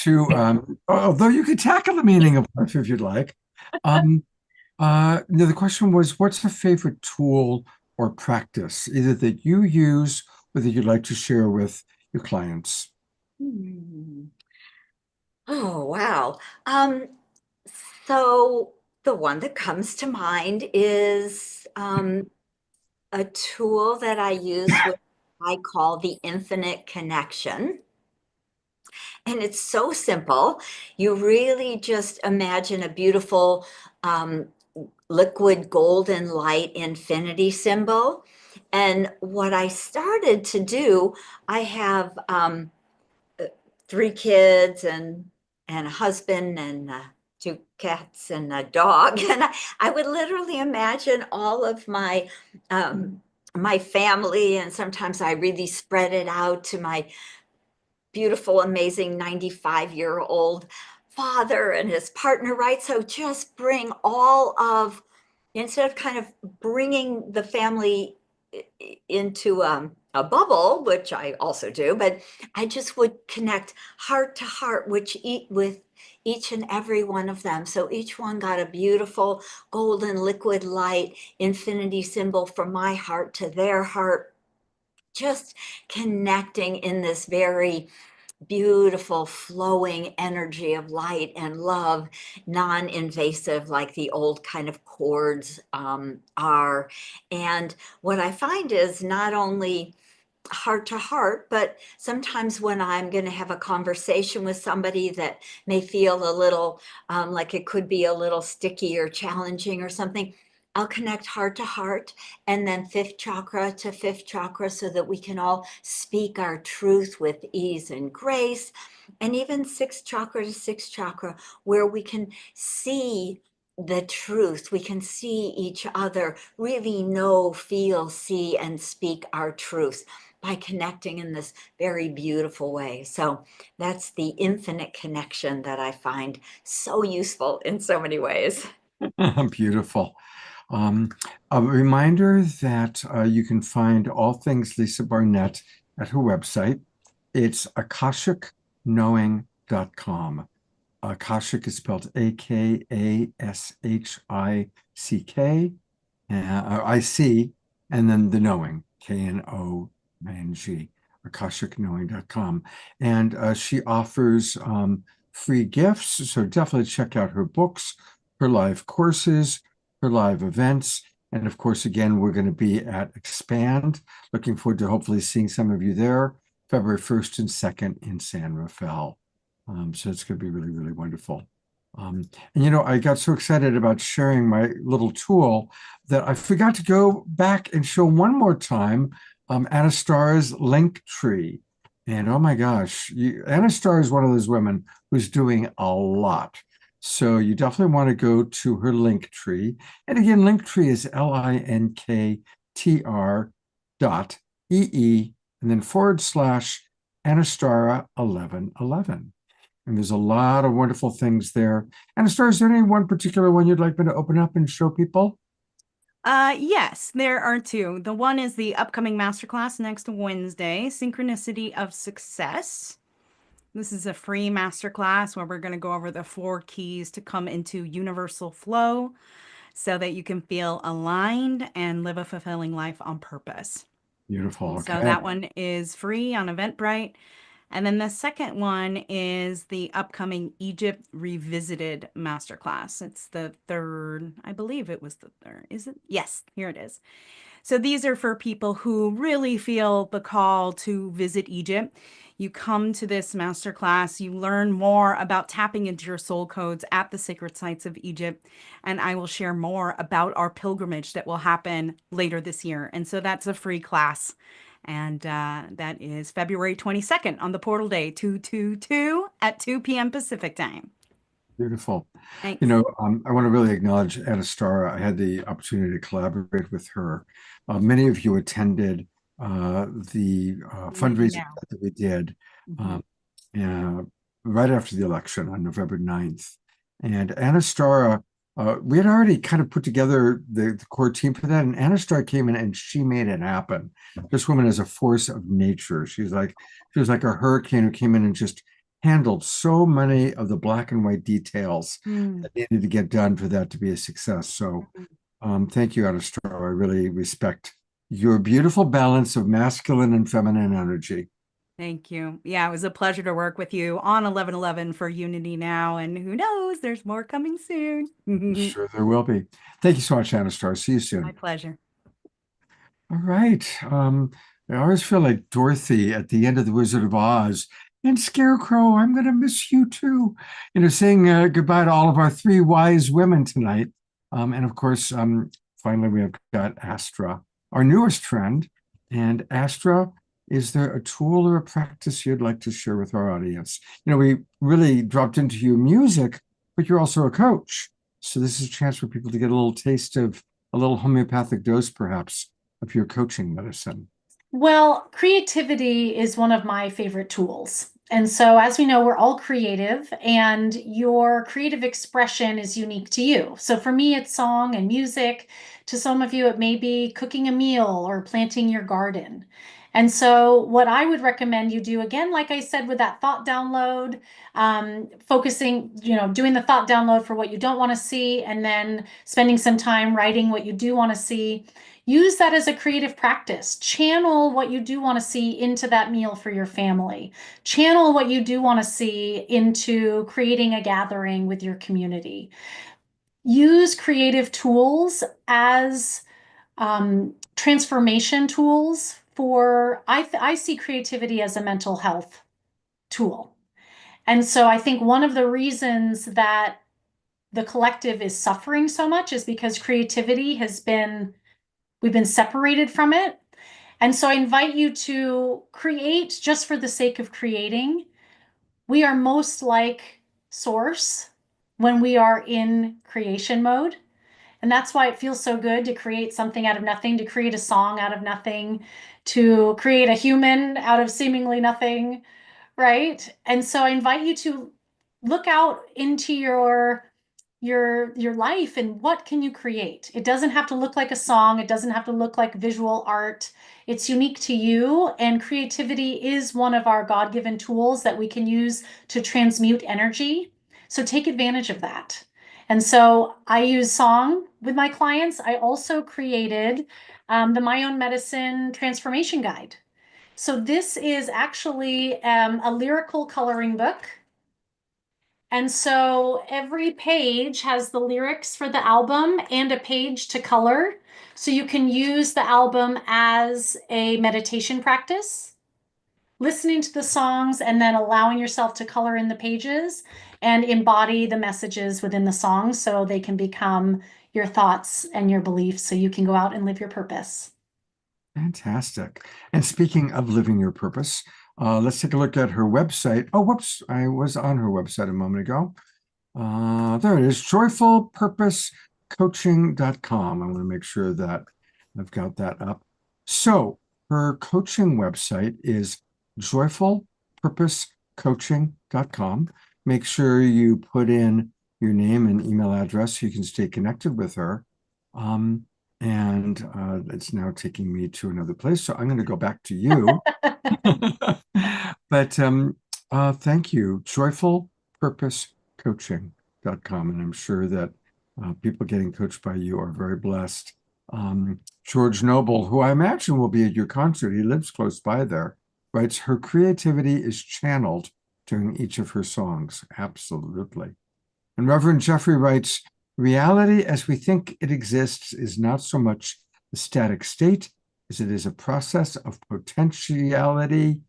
to, although you could tackle the meaning of life if you'd like. The question was, what's a favorite tool or practice, either that you use or that you'd like to share with your clients? Oh, wow. So the one that comes to mind is a tool that I use, which I call the infinite connection. And it's so simple. You really just imagine a beautiful liquid golden light infinity symbol. And what I started to do, I have 3 kids and a husband and 2 cats and a dog. And I would literally imagine all of my my family, and sometimes I really spread it out to my beautiful, amazing 95-year-old father and his partner, right? So just bring all of, instead of kind of bringing the family into a bubble, which I also do, but I just would connect heart to heart, with each and every one of them. So each one got a beautiful golden liquid light infinity symbol from my heart to their heart, just connecting in this very beautiful flowing energy of light and love, non-invasive like the old kind of chords are. And what I find is not only heart to heart, but sometimes when I'm going to have a conversation with somebody that may feel a little like it could be a little sticky or challenging or something, I'll connect heart to heart and then fifth chakra to fifth chakra so that we can all speak our truth with ease and grace. And even sixth chakra to sixth chakra, where we can see the truth, we can see each other, really know, feel, see, and speak our truth by connecting in this very beautiful way. So that's the infinite connection that I find so useful in so many ways. Beautiful. A reminder that you can find all things Lisa Barnett at her website. It's akashicknowing.com. Akashic is spelled Akashick, IC, and then the knowing, KNOING, akashickknowing.com. And she offers free gifts, so definitely check out her books, her live courses, her live events. And of course, again, we're going to be at Expand. Looking forward to hopefully seeing some of you there, February 1st and 2nd in San Rafael. So it's going to be really, really wonderful. And I got so excited about sharing my little tool that I forgot to go back and show one more time Anistara's link tree. And oh my gosh, Anistara is one of those women who's doing a lot. So you definitely want to go to her link tree. And again, link tree is linktr.ee and then /Anistara 1111. And there's a lot of wonderful things there. Anistara, is there any one particular one you'd like me to open up and show people? Yes, there are two. The one is the upcoming masterclass next Wednesday, Synchronicity of Success. This is a free masterclass where we're going to go over the 4 keys to come into universal flow so that you can feel aligned and live a fulfilling life on purpose. Beautiful. And Okay. so that one is free on Eventbrite. And then the second one is the upcoming Egypt Revisited Masterclass. It's the third, I believe it was the third. Is it? Yes, here it is. So these are for people who really feel the call to visit Egypt. You come to this masterclass, you learn more about tapping into your soul codes at the sacred sites of Egypt, and I will share more about our pilgrimage that will happen later this year. And so that's a free class. And that is February 22nd on the portal day, 222 at 2 p.m. Pacific time. Beautiful. Thanks. I want to really acknowledge Anistara. I had the opportunity to collaborate with her. Many of you attended the fundraising that we did right after the election on November 9th. And Anistara, we had already kind of put together the core team for that. And Anistara came in and she made it happen. This woman is a force of nature. She was like a hurricane who came in and just handled so many of the black and white details that needed to get done for that to be a success. So thank you, Anistara. I really respect your beautiful balance of masculine and feminine energy. Thank you. Yeah, it was a pleasure to work with you on 1111 for Unity Now. And who knows, there's more coming soon. Sure, there will be. Thank you so much, Anistara. See you soon. My pleasure. All right. I always feel like Dorothy at the end of The Wizard of Oz. And Scarecrow, I'm going to miss you too. Saying goodbye to all of our 3 wise women tonight. And of course, finally, we have got Astra, our newest friend. And Astra, is there a tool or a practice you'd like to share with our audience? We really dropped into your music, but you're also a coach. So this is a chance for people to get a little taste of a little homeopathic dose, perhaps, of your coaching medicine. Well, creativity is one of my favorite tools. And so, as we know, we're all creative, and your creative expression is unique to you. So, for me, it's song and music. To some of you, it may be cooking a meal or planting your garden. And so, what I would recommend you do, again, like I said, with that thought download, focusing, doing the thought download for what you don't want to see, and then spending some time writing what you do want to see. Use that as a creative practice. Channel what you do want to see into that meal for your family. Channel what you do want to see into creating a gathering with your community. Use creative tools as transformation tools for, I see creativity as a mental health tool. And so I think one of the reasons that the collective is suffering so much is because creativity we've been separated from it. And so I invite you to create just for the sake of creating. We are most like source when we are in creation mode. And that's why it feels so good to create something out of nothing, to create a song out of nothing, to create a human out of seemingly nothing, right? And so I invite you to look out into your life and what can you create. It doesn't have to look like a song. It doesn't have to look like visual art. It's unique to you, and creativity is one of our God-given tools that we can use to transmute energy. So take advantage of that. And so I use song with my clients. I also created the My Own Medicine Transformation Guide. So this is actually a lyrical coloring book. And so every page has the lyrics for the album and a page to color. So you can use the album as a meditation practice, listening to the songs and then allowing yourself to color in the pages and embody the messages within the songs so they can become your thoughts and your beliefs so you can go out and live your purpose. Fantastic. And speaking of living your purpose, let's take a look at her website. Oh, whoops, I was on her website a moment ago. There it is, joyfulpurposecoaching.com. I want to make sure that I've got that up. So her coaching website is joyfulpurposecoaching.com. Make sure you put in your name and email address so you can stay connected with her. And it's now taking me to another place. So I'm going to go back to you. But thank you, joyfulpurposecoaching.com. And I'm sure that people getting coached by you are very blessed. George Noble, who I imagine will be at your concert, he lives close by there, writes, her creativity is channeled during each of her songs. Absolutely. And Reverend Jeffrey writes, reality as we think it exists is not so much the static state as it is a process of potentiality,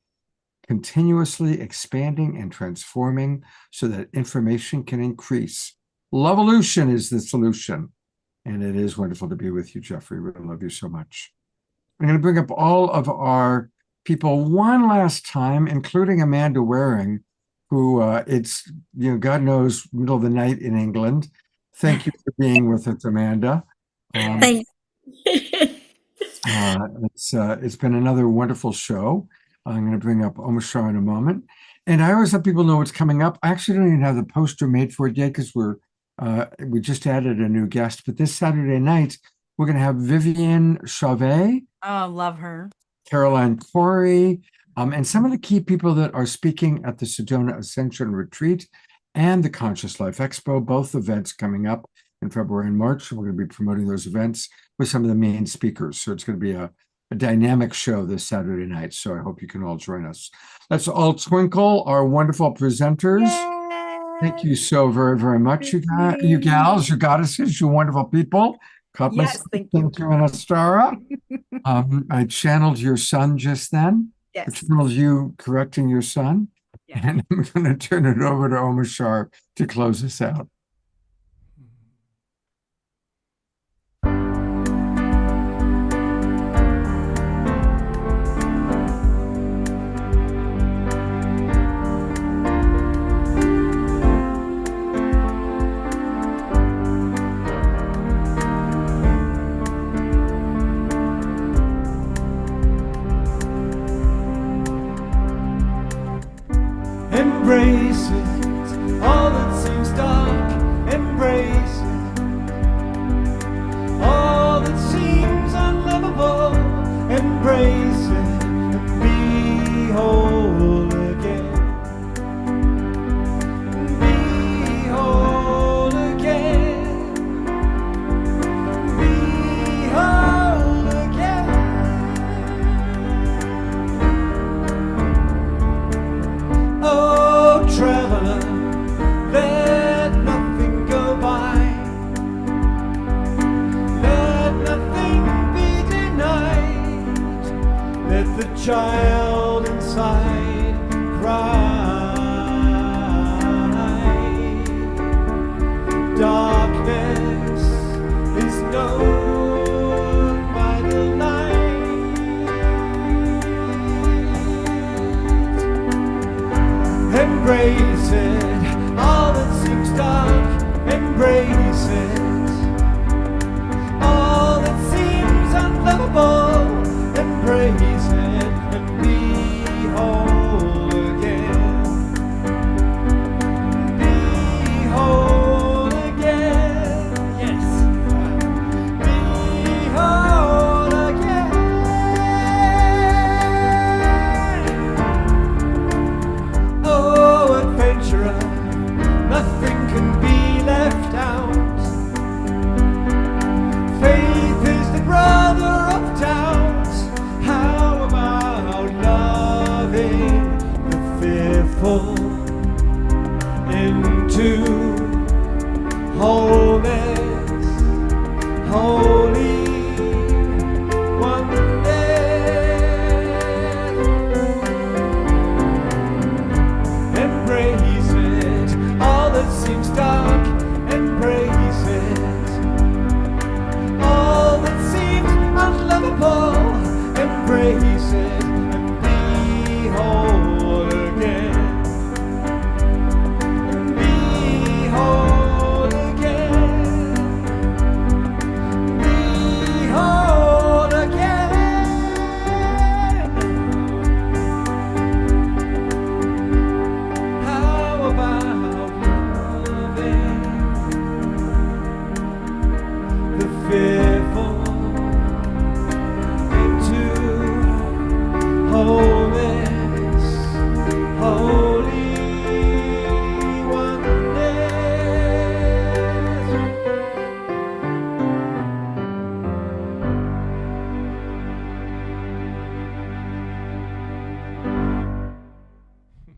continuously expanding and transforming so that information can increase. Lovolution is the solution. And it is wonderful to be with you, Jeffrey. We love you so much. I'm going to bring up all of our people one last time, including Amanda Waring, who it's, God knows, middle of the night in England. Thank you for being with us, Amanda. Thanks. It's been another wonderful show. I'm going to bring up Omashar in a moment. And I always let people know what's coming up. I actually don't even have the poster made for it yet because we just added a new guest. But this Saturday night, we're going to have Vivian Chauvet. Oh, love her. Caroline Corey, and some of the key people that are speaking at the Sedona Ascension Retreat and the Conscious Life Expo, both events coming up in February and March. We're going to be promoting those events with some of the main speakers. So it's going to be a dynamic show this Saturday night. So I hope you can all join us. Let's all twinkle, our wonderful presenters. Yay! Thank you so very, very much, you gals, you goddesses, you wonderful people. Yes, thank you. Thank you, Anistara. I channeled your son just then. Yes. I channeled you correcting your son. Yeah. And I'm going to turn it over to Omashar to close us out. nothing can be left out. Faith is the brother of doubt. How about loving the fearful into wholeness, holy oneness? Embrace it, all that seems dark, embrace it. All that seems unlovable, embrace it and be whole again. And be whole again. Be whole again. How about loving the fearful into wholeness, holy oneness?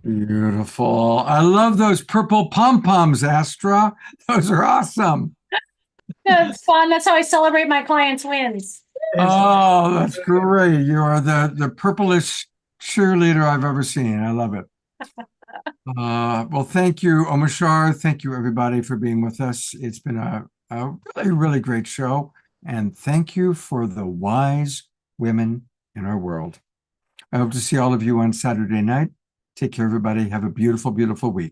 Beautiful. I love those purple pom-poms, Astra. Those are awesome. That's fun. That's how I celebrate my clients' wins. Oh, that's great. You are the purplish cheerleader I've ever seen. I love it. Well, thank you, Omashar. Thank you, everybody, for being with us. It's been a really, really great show. And thank you for the wise women in our world. I hope to see all of you on Saturday night. Take care, everybody. Have a beautiful, beautiful week.